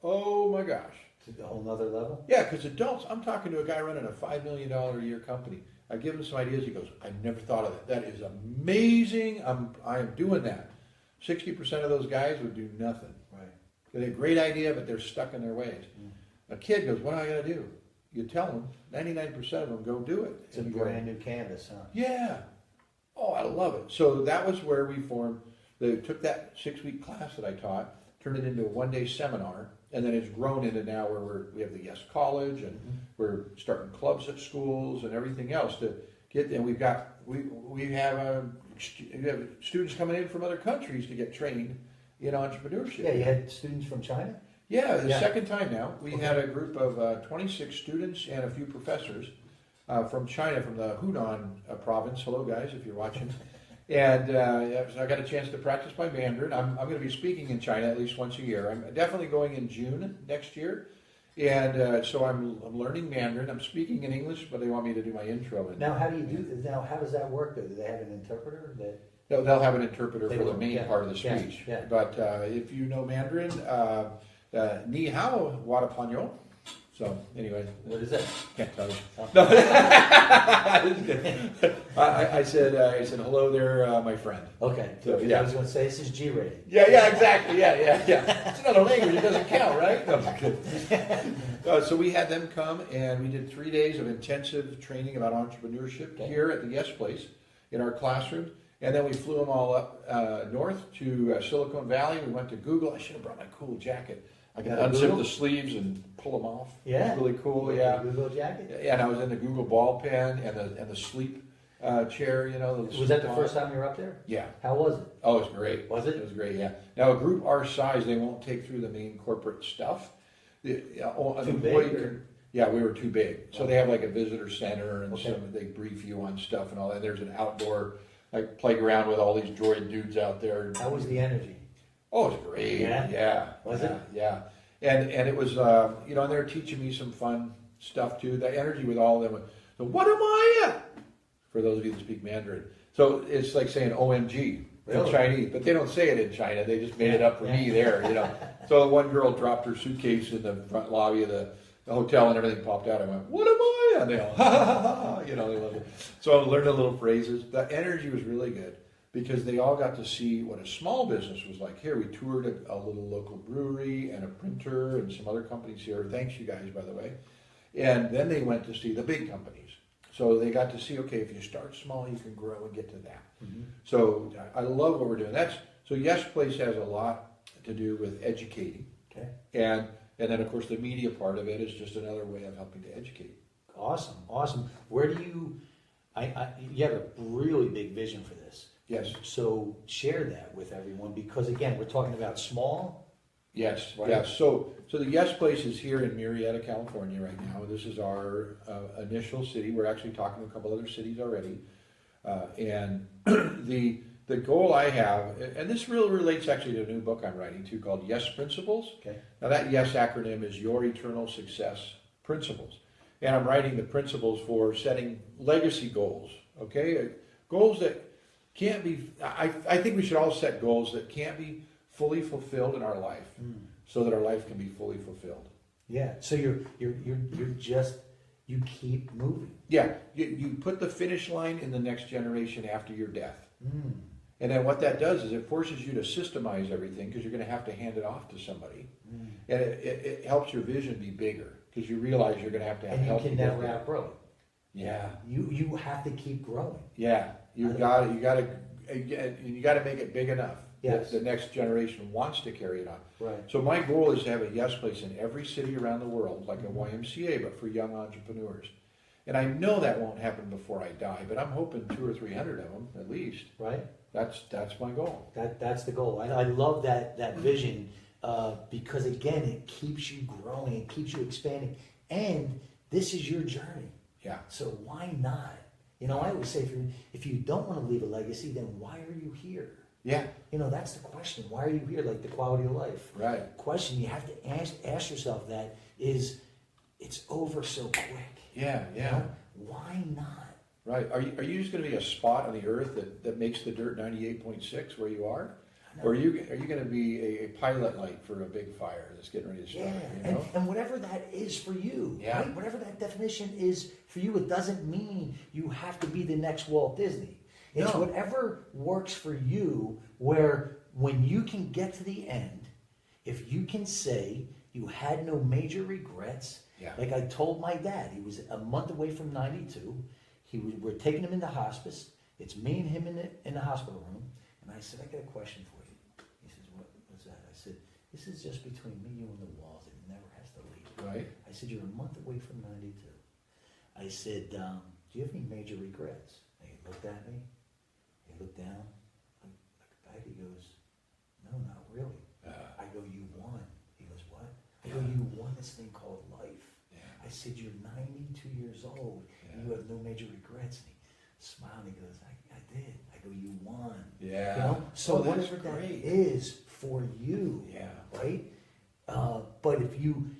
oh my gosh. To a whole nother level? Yeah, because adults, I'm talking to a guy running a $5 million a year company. I give him some ideas. He goes, "I never thought of that. That is amazing. I am doing that." 60% of those guys would do nothing. Right. They have a great idea, but they're stuck in their ways. A kid goes, what do I got to do? You tell them, 99% of them go do it. It's a brand new canvas, huh? Yeah. Oh, I love it. So that was where we formed. They took that 6-week class that I taught, turned it into a 1-day seminar, and then it's grown into now where we have the Yes College, and we're starting clubs at schools and everything else to get. And we have students coming in from other countries to get trained in entrepreneurship. Yeah, you had students from China? Yeah, the second time now. We had a group of 26 students and a few professors from China, from the Hunan province. Hello, guys, if you're watching. And so I got a chance to practice my Mandarin. I'm going to be speaking in China at least once a year. I'm definitely going in June next year. And so I'm learning Mandarin. I'm speaking in English, but they want me to do my intro. Now, how do you do this? Now, how does that work, though? Do they have an interpreter? They'll have an interpreter for the main yeah. part of the speech. Yeah. But if you know Mandarin, ni hao, wada panyo. So anyway, What is that? can't tell you. Oh. No. I said hello there, my friend. Okay, So, good. yeah. I was going to say this is G-rated. Yeah, exactly. Yeah. It's another language. It doesn't count, right? No, so we had them come, and we did 3 days of intensive training about entrepreneurship here at the Yes Place in our classroom. And then we flew them all up north to Silicon Valley. We went to Google. I should have brought my cool jacket. I can unzip the sleeves and pull them off. Yeah. It's really cool. Yeah. Google jacket. Yeah, and I was in the Google ball pen and the sleep chair. You know. Was that the first time you were up there? Yeah. How was it? Oh, it was great. Was it? It was great. Yeah. Now a group our size, they won't take through the main corporate stuff. Too big? Yeah, we were too big. So Okay. they have like a visitor center, and Okay. they brief you on stuff and all that. There's an outdoor playground with all these droid dudes out there. How was the energy? Oh, it was great. Yeah? Was it? Yeah. And it was, and they're teaching me some fun stuff too. The energy with all of them. So what am I at? For those of you that speak Mandarin. So it's like saying OMG in Really? Chinese, but they don't say it in China. They just made it up for me there, So one girl dropped her suitcase in the front lobby of the hotel and everything popped out. I went, what am I? And they all, ha, ha, ha, ha, they loved it. So I learned the little phrases. The energy was really good because they all got to see what a small business was like. Here, we toured a little local brewery and a printer and some other companies here. Thanks, you guys, by the way. And then they went to see the big companies. So they got to see, okay, if you start small, you can grow and get to that. Mm-hmm. So I love what we're doing. So Yes Place has a lot to do with educating. Okay. And then, of course, the media part of it is just another way of helping to educate. Awesome. Where do you have a really big vision for this. Yes. So share that with everyone because, again, we're talking about small. Yes, right? yes. So the Yes Place is here in Murrieta, California right now. This is our initial city. We're actually talking to a couple other cities already. And the goal I have, and this really relates actually to a new book I'm writing too called Yes Principles. Okay. Now that Yes acronym is Your Eternal Success Principles. And I'm writing the principles for setting legacy goals, okay? Goals that can't be, I think we should all set goals that can't be fully fulfilled in our life so that our life can be fully fulfilled. Yeah, so you keep moving. Yeah, you put the finish line in the next generation after your death. And then what that does is it forces you to systemize everything because you're going to have to hand it off to somebody. And it helps your vision be bigger because you realize you're going to have And help. you can never outgrow it. Yeah. You have to keep growing. Yeah, you got to make it big enough Yes. that the next generation wants to carry it on. Right. So my goal is to have a Yes Place in every city around the world, like a YMCA, but for young entrepreneurs. And I know that won't happen before I die, but I'm hoping 200 or 300 of them at least. Right. That's my goal. That's the goal. I love that vision because again, it keeps you growing, it keeps you expanding, and this is your journey. Yeah. So why not? I always say if you don't want to leave a legacy, then why are you here? Yeah. That's the question. Why are you here? Like the quality of life. Right. Question you have to ask yourself that is, it's over so quick. Yeah. Why not? Right. Are you just going to be a spot on the earth that makes the dirt 98.6 where you are? Or are you going to be a pilot light for a big fire that's getting ready to start? Yeah, and whatever that is for you, yeah. Right? Whatever that definition is for you, it doesn't mean you have to be the next Walt Disney. It's whatever works for you, where when you can get to the end, if you can say you had no major regrets, like I told my dad, he was a month away from 92. We're taking him into hospice. It's me and him in the hospital room. And I said, I got a question for you. He says, what's that? I said, this is just between me, you, and the walls. It never has to leave. Right. I said, you're a month away from 92. I said, do you have any major regrets? And he looked at me. He looked down. Looked back. He goes, no, not really. I go, you won. He goes, what? I go, you won this thing called life. I said, you're 92 years old and you have no major regrets. And he smiled and he goes, I did. I go, you won. Yeah. You know? So whatever that is for you, right? But if you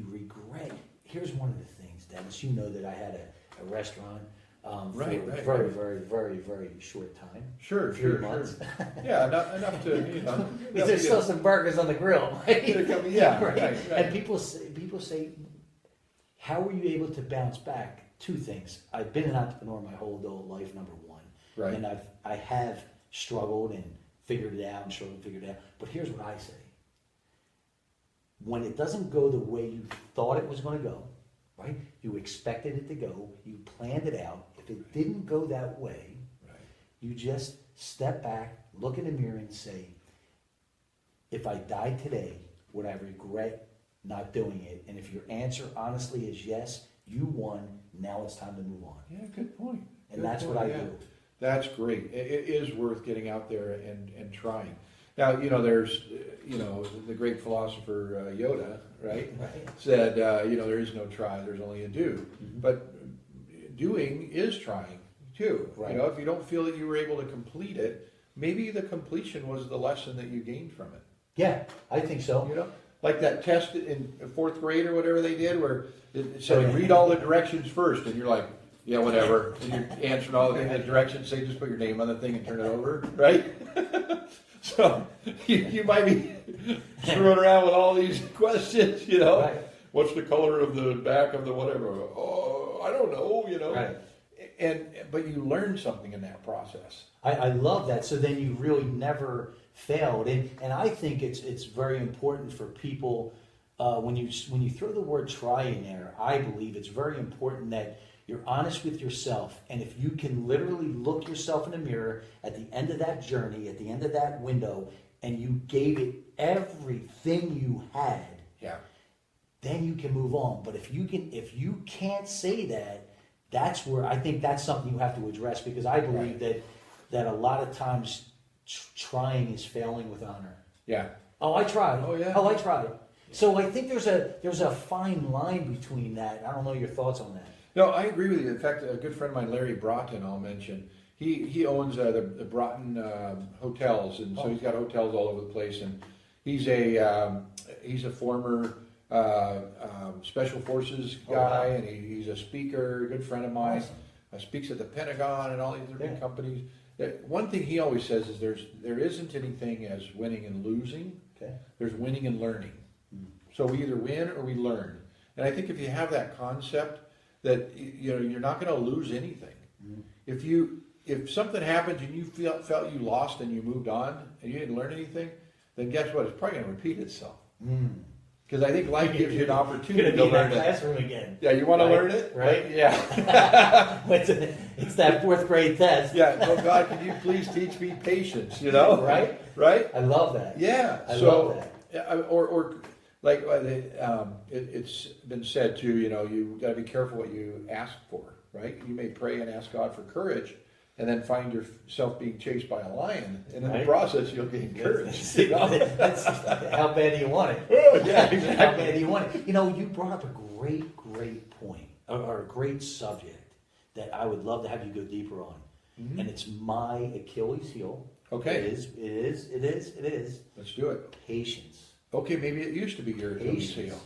regret, here's one of the things, Dennis. You know that I had a restaurant for a very short time. Sure, 3 months. Yeah, enough to, you know. There's still some burgers on the grill. Right? Yeah, right. And people say, how were you able to bounce back? 2 things. I've been an entrepreneur my whole adult life, number one. Right. And I have struggled and figured it out and struggled and figured it out. But here's what I say. When it doesn't go the way you thought it was going to go, right? You expected it to go, you planned it out. If it didn't go that way, you just step back, look in the mirror and say, if I died today, would I regret not doing it? And if your answer honestly is yes, you won. Now it's time to move on. Yeah, good point. And that's what I do. That's great. It is worth getting out there and trying. Now, you know, there's, you know, the great philosopher Yoda, right? Said, you know, there is no try, there's only a do. Mm-hmm. But doing is trying too. Right. You know, if you don't feel that you were able to complete it, maybe the completion was the lesson that you gained from it. Yeah, I think so. You know, like that test in 4th grade or whatever they did, where it said read all the directions first, and you're like, yeah, whatever. And you're answering all the directions. Say, just put your name on the thing and turn it over, right? So you might be screwing around with all these questions, you know. Right. What's the color of the back of the whatever? Oh, I don't know, you know. Right. But you learn something in that process. I love that. So then you really never failed. And I think it's very important for people, when you throw the word try in there, I believe it's very important that you're honest with yourself. And if you can literally look yourself in the mirror at the end of that journey, at the end of that window, and you gave it everything you had, then you can move on. But if you can't say that, that's where I think that's something you have to address, because I believe that a lot of times trying is failing with honor. Yeah. Oh, I tried. Oh, yeah. Oh, I tried. So I think there's a fine line between that. I don't know your thoughts on that. No, I agree with you. In fact, a good friend of mine, Larry Broughton, I'll mention, he owns the Broughton hotels, and so he's got hotels all over the place. And he's a former special forces guy, and he's a speaker, a good friend of mine. Awesome. Speaks at the Pentagon and all these different companies. One thing he always says is there isn't anything as winning and losing. Okay. There's winning and learning. So we either win or we learn. And I think if you have that concept, that you know you're not going to lose anything. If something happens and you felt you lost and you moved on and you didn't learn anything, then guess what? It's probably going to repeat itself. Because I think life gives you an opportunity to learn it. Classroom again. Yeah, you want to learn it, right? Yeah. It's that 4th grade test. Yeah. Oh God, can you please teach me patience? You know, right? Right. I love that. Yeah. I love that. Or like it's been said too, you know, you got to be careful what you ask for, right? You may pray and ask God for courage, and then find yourself being chased by a lion, and in the process, you'll gain courage. You know? That's how bad do you want it? Yeah, exactly. How bad do you want it? You know, you brought up a great point, or a great subject that I would love to have you go deeper on, and it's my Achilles heel. Okay. It is. Let's do it. Patience. Okay, maybe it used to be your Achilles heel.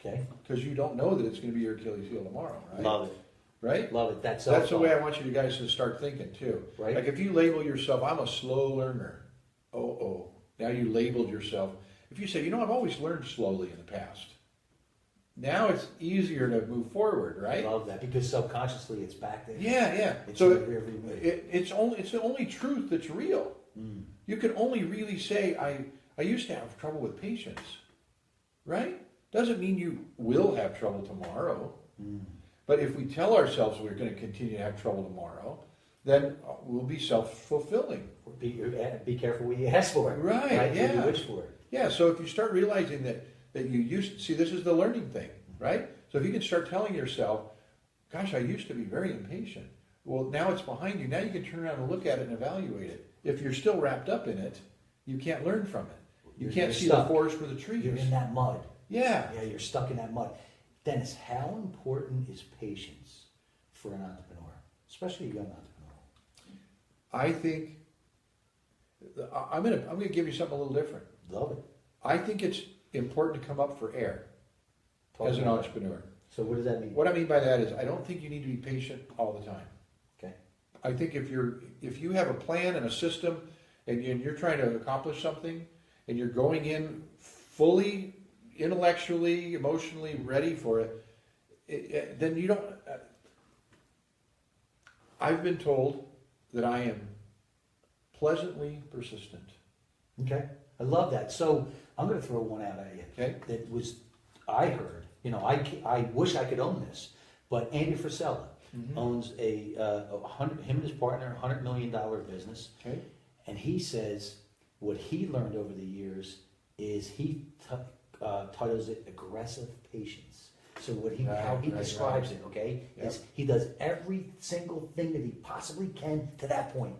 Okay. Because you don't know that it's going to be your Achilles heel tomorrow, right? Love it. Right? Love it. That's the way I want you guys to start thinking too. Right. Like if you label yourself, I'm a slow learner. Now you labeled yourself. If you say, you know, I've always learned slowly in the past. Now it's easier to move forward, right? I love that, because subconsciously it's back there. Yeah. It's So in the rearview mirror. it's the only truth that's real. You can only really say, I used to have trouble with patience, right? Doesn't mean you will have trouble tomorrow. But if we tell ourselves we're going to continue to have trouble tomorrow, then we'll be self-fulfilling. Be careful what you ask for. Right, yeah. What you wish for. Yeah, so if you start realizing that you used to, see, this is the learning thing, right? So if you can start telling yourself, gosh, I used to be very impatient. Well, now it's behind you. Now you can turn around and look at it and evaluate it. If you're still wrapped up in it, you can't learn from it. You can't see the forest for the trees. You're in that mud. Yeah. Yeah, you're stuck in that mud. Dennis, how important is patience for an entrepreneur, especially a young entrepreneur? I think I'm gonna give you something a little different. Love it. I think it's important to come up for air as an entrepreneur. So what does that mean? What I mean by that is I don't think you need to be patient all the time. Okay. I think if you have a plan and a system and you're trying to accomplish something and you're going in fully intellectually, emotionally ready for it, then you don't. I've been told that I am pleasantly persistent. Okay. I love that. So I'm going to throw one out at you. Okay. That was, I heard, I wish I could own this, but Andy Frisella owns him and his partner, $100 million business. Okay. And he says what he learned over the years is he titles it aggressive patience. So how he describes it, okay, is he does every single thing that he possibly can to that point.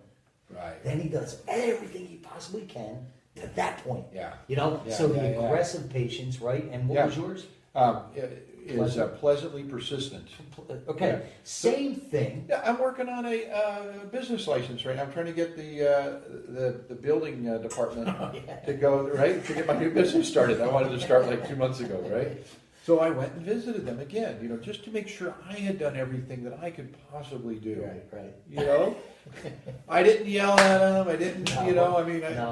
Right. Then he does everything he possibly can to that point. Yeah. So the aggressive patience, right? And what was yours? Is pleasantly persistent. Okay. Yeah. Same thing. Yeah, I'm working on a business license right now. I'm trying to get the building department to go to get my new business started. I wanted to start like 2 months ago, right? So I went and visited them again, just to make sure I had done everything that I could possibly do. Right. I didn't yell at them. I didn't, I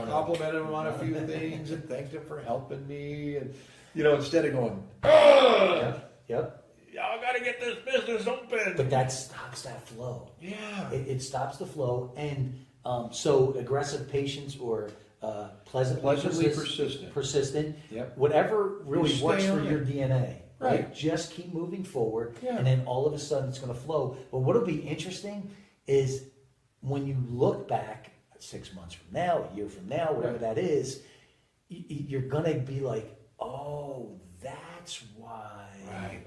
complimented them on a few things and thanked them for helping me. And, instead of going, Yep. Y'all got to get this business open. But that stops that flow. Yeah. It stops the flow. And so aggressive patience or pleasantly persistent. Yep. Whatever really works for on your DNA. Right. Just keep moving forward. Yeah. And then all of a sudden it's going to flow. But what'll be interesting is when you look back 6 months from now, a year from now, whatever that is, you're going to be like, oh, that's why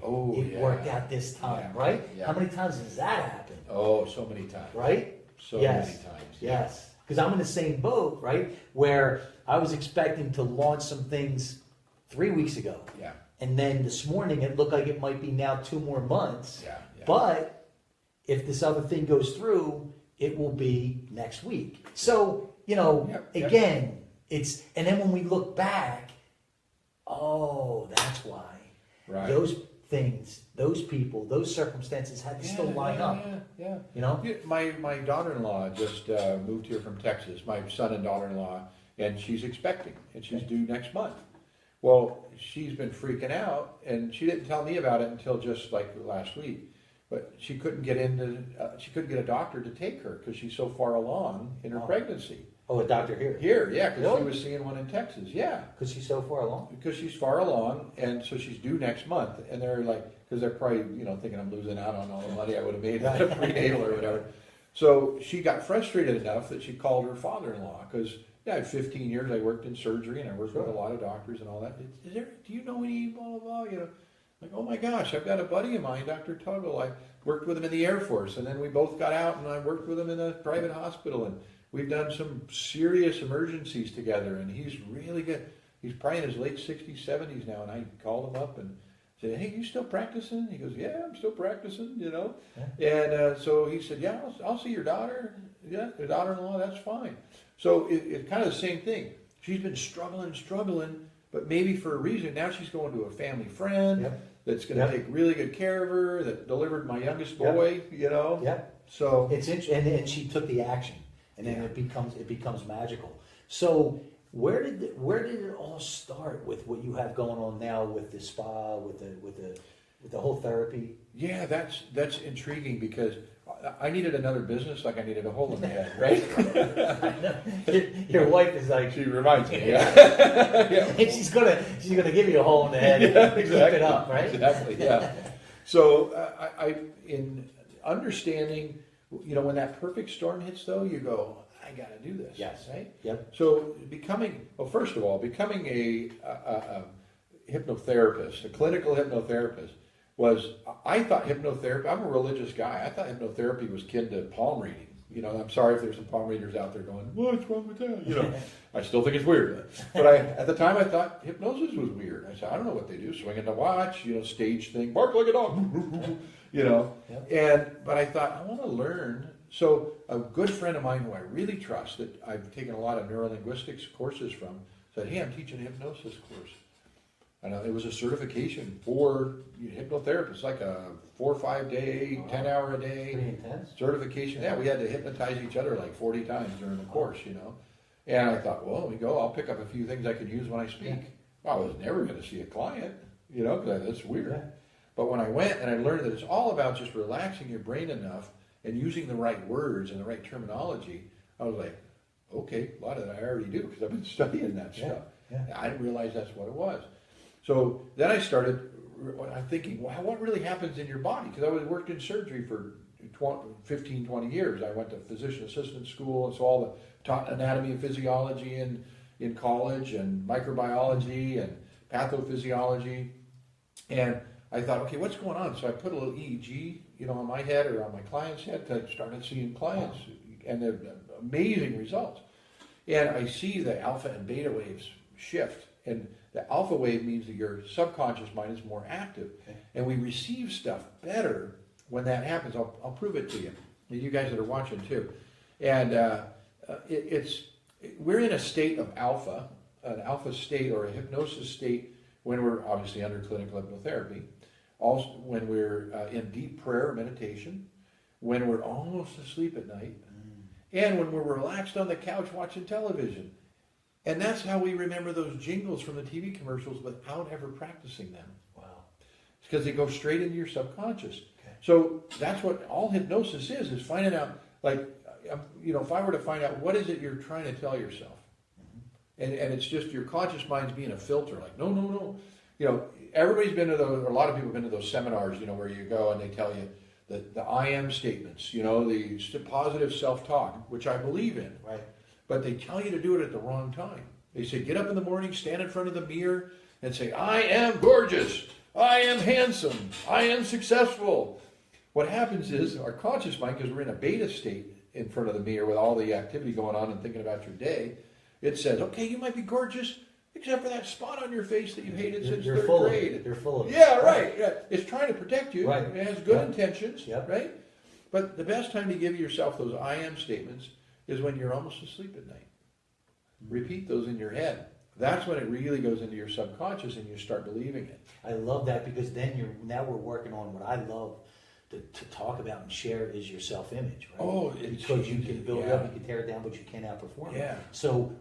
it worked out this time, right? Yeah. How many times does that happen? Oh, so many times. Right? So many times. Yes. Because I'm in the same boat, right? Where I was expecting to launch some things 3 weeks ago. Yeah. And then this morning it looked like it might be now 2 more months. Yeah. But if this other thing goes through, it will be next week. So, again, it's, and then when we look back, oh, that's why. Right. Those things, those people, those circumstances had to still line up. Yeah. My daughter-in-law just moved here from Texas, my son and daughter-in-law, and she's expecting, and she's due next month. Well, she's been freaking out, and she didn't tell me about it until just like last week. But she couldn't get she couldn't get a doctor to take her because she's so far along in her pregnancy. Oh, a doctor here? Here, yeah, because she was seeing one in Texas, yeah. Because she's so far along? Because she's far along, and so she's due next month. And they're like, because they're probably, thinking I'm losing out on all the money I would have made out of prenatal or whatever. So she got frustrated enough that she called her father-in-law, because I had 15 years, I worked in surgery, and I worked with a lot of doctors and all that. Do you know any blah, blah, blah, Like, oh my gosh, I've got a buddy of mine, Dr. Tuggle. I worked with him in the Air Force, and then we both got out, and I worked with him in a private hospital, and we've done some serious emergencies together, and he's really good. He's probably in his late 60s, 70s now, and I called him up and said, hey, you still practicing? He goes, yeah, I'm still practicing, Yeah. And so he said, yeah, I'll see your daughter. Yeah, your daughter-in-law, that's fine. So it's kind of the same thing. She's been struggling, but maybe for a reason. Now she's going to a family friend that's going to take really good care of her, that delivered my youngest boy, So it's interesting, and she took the action. And then it becomes magical. So where did it all start with what you have going on now with the spa, with the whole therapy? Yeah, that's intriguing because I needed another business like I needed a hole in the head, right? Your wife is like, She reminds me, yeah. and she's gonna give you a hole in the head. Yeah, to exactly. Keep it up, right? Exactly, yeah. So I in understanding, when that perfect storm hits, though, you go, I got to do this. Yes. Right. Yep. So first of all, becoming a hypnotherapist, a clinical hypnotherapist, I thought hypnotherapy. I'm a religious guy. I thought hypnotherapy was kin to palm reading. I'm sorry if there's some palm readers out there going, "What's wrong with that?" I still think it's weird. But at the time, I thought hypnosis was weird. I said, I don't know what they do. Swinging the watch, stage thing, bark like a dog, Yep. But I thought, I want to learn. So a good friend of mine who I really trust, that I've taken a lot of neurolinguistics courses from, said, "Hey, I'm teaching a hypnosis course." And it was a certification for hypnotherapists, like a 4 or 5 day, 10 hour a day Pretty intense. certification. Yeah, we had to hypnotize each other like 40 times during the course, And I thought, well, let me go. I'll pick up a few things I could use when I speak. Yeah. Well, I was never going to see a client, because that's weird. Yeah. But when I went and I learned that it's all about just relaxing your brain enough and using the right words and the right terminology, I was like, okay, a lot of that I already do because I've been studying that stuff. Yeah. I didn't realize that's what it was. So then I started, I'm thinking, wow, what really happens in your body? Because I worked in surgery for 15, 20 years. I went to physician assistant school, and so all the taught anatomy and physiology in college, and microbiology and pathophysiology. And I thought, okay, what's going on? So I put a little EEG, on my head or on my client's head. I started seeing clients, and they're amazing results. And I see the alpha and beta waves shift. And the alpha wave means that your subconscious mind is more active. Okay. And we receive stuff better when that happens. I'll prove it to you. And you guys that are watching too. And we're in a state of alpha, an alpha state or a hypnosis state when we're obviously under clinical hypnotherapy. Also when we're in deep prayer or meditation, when we're almost asleep at night, and when we're relaxed on the couch watching television. And that's how we remember those jingles from the TV commercials without ever practicing them. Wow. It's because they go straight into your subconscious. Okay. So that's what all hypnosis is finding out, like, if I were to find out what is it you're trying to tell yourself. And it's just your conscious mind's being a filter, like, no. Everybody's been to those, or a lot of people have been to those seminars, where you go and they tell you the I am statements, the positive self-talk, which I believe in. Right. But they tell you to do it at the wrong time. They say, get up in the morning, stand in front of the mirror, and say, I am gorgeous, I am handsome, I am successful. What happens is our conscious mind, because we're in a beta state in front of the mirror with all the activity going on and thinking about your day, it says, okay, you might be gorgeous, except for that spot on your face that you hated since third grade. You're full of it. Yeah, right. Yeah. It's trying to protect you. Right. It has good intentions, right? But the best time to give yourself those I am statements is when you're almost asleep at night. Repeat those in your head. That's when it really goes into your subconscious and you start believing it. I love that, because then now we're working on what I love to talk about and share is your self-image, right? Oh, because you can build it up, you can tear it down, but you can't outperform it. Yeah. So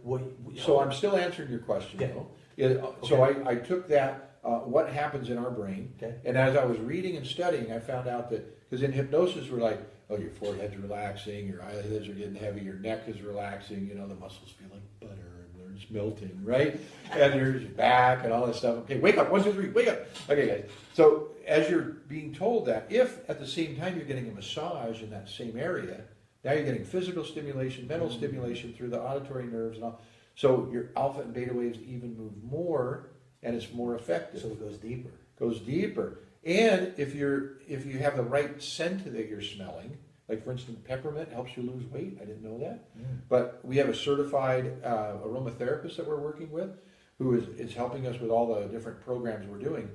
So I'm still answering your question, though. So I took that, what happens in our brain, and as I was reading and studying, I found out that, because in hypnosis we're like, oh, your forehead's relaxing, your eyelids are getting heavy, your neck is relaxing, the muscles feel like butter and they're just melting, right? And your back and all this stuff. Okay, wake up, 1, 2, 3, wake up. Okay, guys. So as you're being told that, if at the same time you're getting a massage in that same area, now you're getting physical stimulation, mental stimulation through the auditory nerves and all. So your alpha and beta waves even move more, and it's more effective. So it goes deeper. Goes deeper. And if you have the right scent that you're smelling, like for instance, peppermint helps you lose weight. I didn't know that. But we have a certified aromatherapist that we're working with who is helping us with all the different programs we're doing.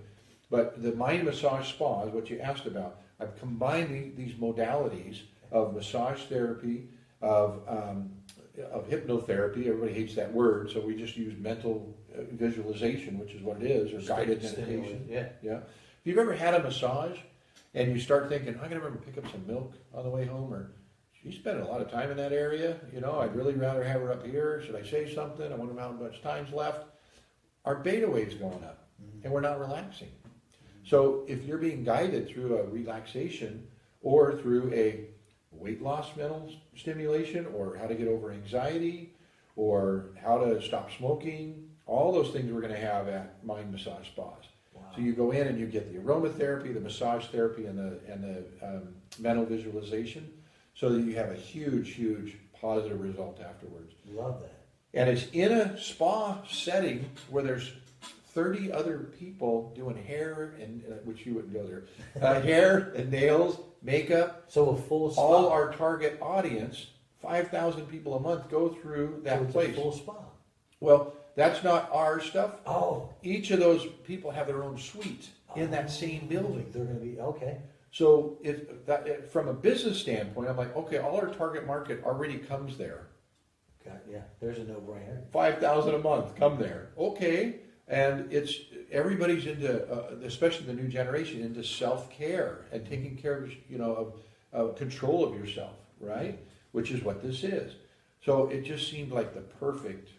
But the mind massage spa is what you asked about. I've combined these modalities of massage therapy, of hypnotherapy. Everybody hates that word, so we just use mental visualization, which is what it is, or guided meditation. Yeah. If you've ever had a massage and you start thinking, I'm going to remember pick up some milk on the way home, or she's spending a lot of time in that area, I'd really rather have her up here. Should I say something? I wonder how much time's left. Our beta wave's going up, and we're not relaxing. So if you're being guided through a relaxation or through a weight loss mental stimulation, or how to get over anxiety, or how to stop smoking. All those things we're going to have at Mind Massage Spas. Wow. So you go in and you get the aromatherapy, the massage therapy, and the mental visualization, so that you have a huge positive result afterwards. Love that. And it's in a spa setting where there's 30 other people doing hair, and which you wouldn't go there, hair and nails, makeup. So a full spa. All our target audience, 5,000 people a month, go through that so it's place. A full spa. Well, that's not our stuff. Oh. Each of those people have their own suite in that same building. They're going to be, okay. So from a business standpoint, I'm like, okay, all our target market already comes there. Okay, yeah, there's a no-brainer. 5,000 a month come there. Okay. And everybody's into, especially the new generation, into self-care and taking care of control of yourself, right? Which is what this is. So it just seemed like the perfect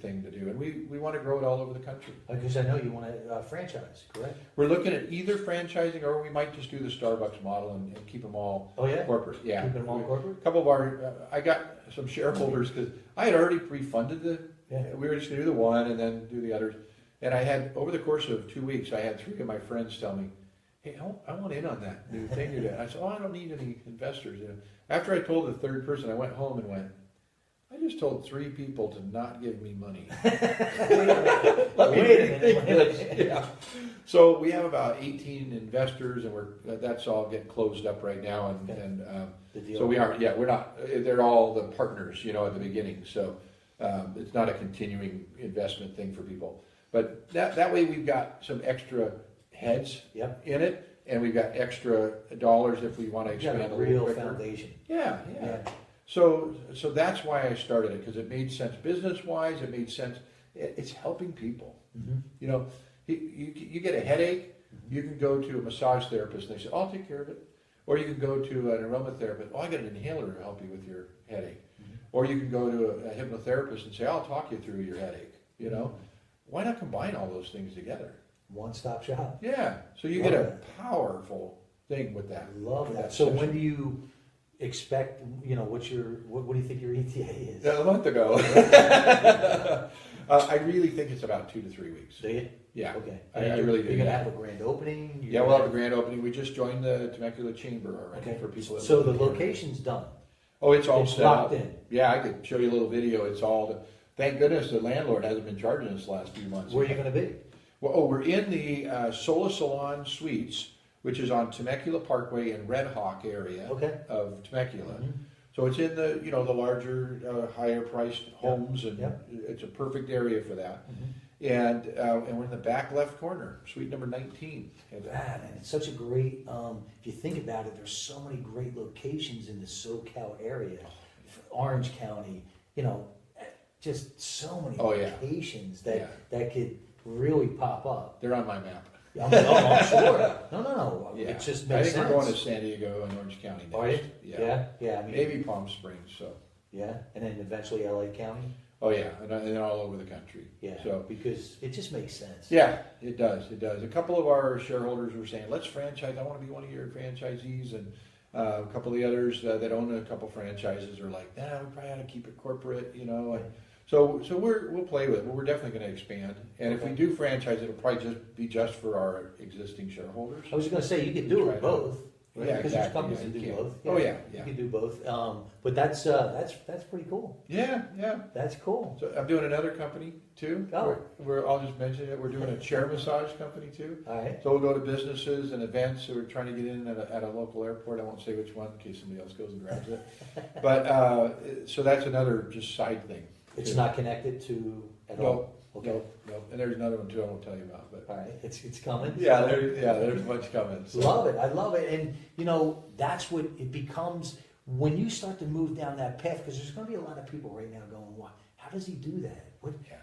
thing to do. And we want to grow it all over the country. Because I know you want to franchise, correct? We're looking at either franchising, or we might just do the Starbucks model and keep them all corporate. Yeah. Keep them all corporate? A couple of our, I got some shareholders because I had already pre-funded we were just going to do the one and then do the others. And I had, over the course of 2 weeks, I had 3 of my friends tell me, hey, I want in on that new thing you're doing. I said, I don't need any investors. After I told the third person, I went home and went, I just told 3 people to not give me money. Let me rethink this. Yeah. So we have about 18 investors, and that's all getting closed up right now. And so we aren't. Yeah, we're not. They're all the partners, at the beginning. So it's not a continuing investment thing for people. But that way we've got some extra heads in it, and we've got extra dollars if we want to expand a little quicker. Foundation. Yeah. So that's why I started it, because it made sense business-wise. It made sense. It's helping people. Mm-hmm. You get a headache, you can go to a massage therapist, and they say, I'll take care of it. Or you can go to an aromatherapist. Oh, I got an inhaler to help you with your headache. Mm-hmm. Or you can go to a hypnotherapist and say, I'll talk you through your headache. Why not combine all those things together? One-stop shop. Yeah. So you get a powerful thing with that. Love that. So when do you expect, what do you think your ETA is? A month ago. I really think it's about 2 to 3 weeks. Do you? Yeah. Okay. I really do. You're going to have a grand opening? Yeah, we'll have a grand opening. We just joined the Temecula Chamber already for people. So the location's done? Oh, it's all set locked up. in? Yeah, I could show you a little video. It's all... Thank goodness the landlord hasn't been charging us the last few months. Where are you going to be? Well, we're in the Sola Salon Suites, which is on Temecula Parkway in Red Hawk area of Temecula. Mm-hmm. So it's in the the larger, higher priced homes, and it's a perfect area for that. Mm-hmm. And we're in the back left corner, suite number 19. And it's such a great. If you think about it, there's so many great locations in the SoCal area, Orange County. Just so many locations that could really pop up. They're on my map. I'm sure. No. Yeah. It just makes sense. I think we're going to San Diego and Orange County next. Are you? Yeah. I mean, maybe Palm Springs. So. Yeah, and then eventually LA County. Oh yeah, and then all over the country. Yeah. So because it just makes sense. Yeah, it does. It does. A couple of our shareholders were saying, "Let's franchise. I want to be one of your franchisees," and a couple of the others that own a couple franchises are like, "Nah, we probably ought to keep it corporate," And so we'll play with it, but we're definitely going to expand. And if we do franchise, it'll probably just for our existing shareholders. I was going to say you could do it both. Right? Yeah, because exactly. there's companies that do both. Oh yeah. You can do both. But that's pretty cool. Yeah. That's cool. So I'm doing another company too. Oh. I'll just mention it. We're doing a chair massage company too. All right. So we'll go to businesses and events. So we're trying to get in at a local airport. I won't say which one in case somebody else goes and grabs it. But so that's another just side thing. It's not connected to at all. Okay. No. And there's another one too I won't tell you about. But all right, it's coming. Yeah, there's a bunch coming. So. Love it. I love it. And that's what it becomes when you start to move down that path, because there's going to be a lot of people right now going, "Why? How does he do that?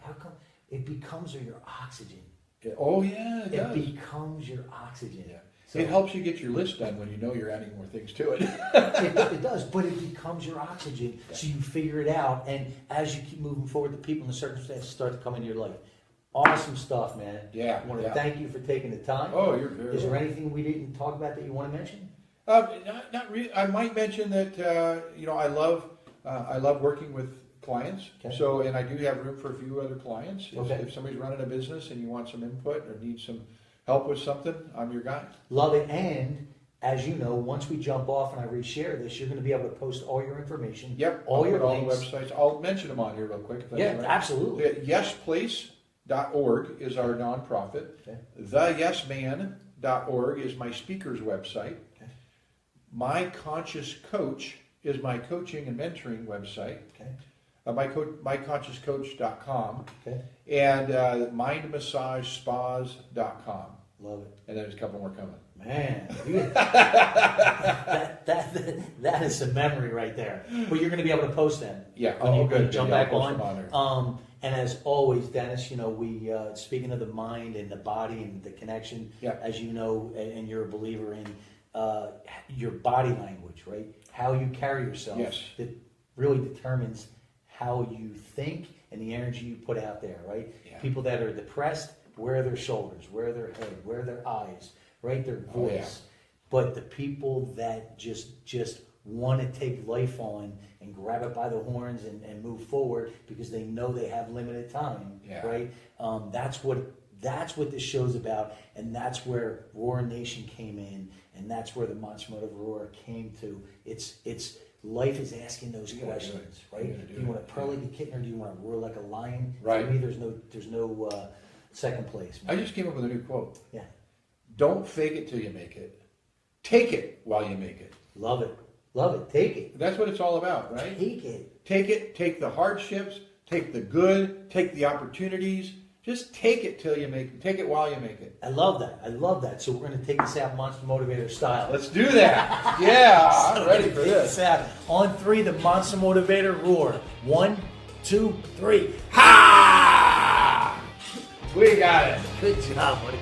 How come?" It becomes your oxygen. Yeah. Oh yeah, it does. Becomes your oxygen. Yeah. So, it helps you get your list done when you know you're adding more things to it. It does, but it becomes your oxygen, so you figure it out, and as you keep moving forward, the people and the circumstances start to come into your life. Awesome stuff, man. Yeah. I want to thank you for taking the time. Oh, you're very Is there anything we didn't talk about that you want to mention? Not really. I might mention that I love working with clients. Okay. So, and I do have room for a few other clients. Okay. If somebody's running a business and you want some input or need some help with something, I'm your guy. Love it. And as you know, once we jump off and I reshare this, you're going to be able to post all your information. Yep. All I'll your put links. all the websites. I'll mention them on here real quick. If that's Yeah, all right. absolutely. YesPlace.org is our nonprofit. Okay. TheYesMan.org is my speaker's website. Okay. My Conscious Coach is my coaching and mentoring website. Okay. MyConsciousCoach.com. Okay. And MindMassageSpas.com. Love it. And there's a couple more coming. Man, that is some memory right there. But you're going to be able to post them. Yeah, when you good. jump Yeah, back I'll on. post them there. And as always, Dennis, we speaking of the mind and the body and the connection. Yeah. As you know, and you're a believer in your body language, right? How you carry yourself. Yes. That really determines how you think and the energy you put out there, right? Yeah. People that are depressed, where are their shoulders? Where are their head? Where are their eyes? Right? Their voice. Oh, yeah. But the people that just want to take life on and grab it by the horns and move forward because they know they have limited time, Yeah. right? That's what this show's about, and that's where Roar Nation came in, and that's where the Monster Motivator Roar came to. It's life is asking those You gotta do questions, it. right? You gotta do Do you want it. to purr like a kitten or do you want to roar like a lion? Right. For me, there's no second place. I just came up with a new quote. Yeah, Don't fake it till you make it. Take it while you make it. love it, Take it, That's what it's all about, right? take it. Take it, take the hardships, take the good, take the opportunities. Just take it till you make it. Take it while you make it. I love that. So we're going to take this out Monster Motivator style. Let's do that. Yeah, I'm ready for Take this. out. On 3, the Monster Motivator Roar. 1, 2, 3. Ha! We got it. Good job, buddy.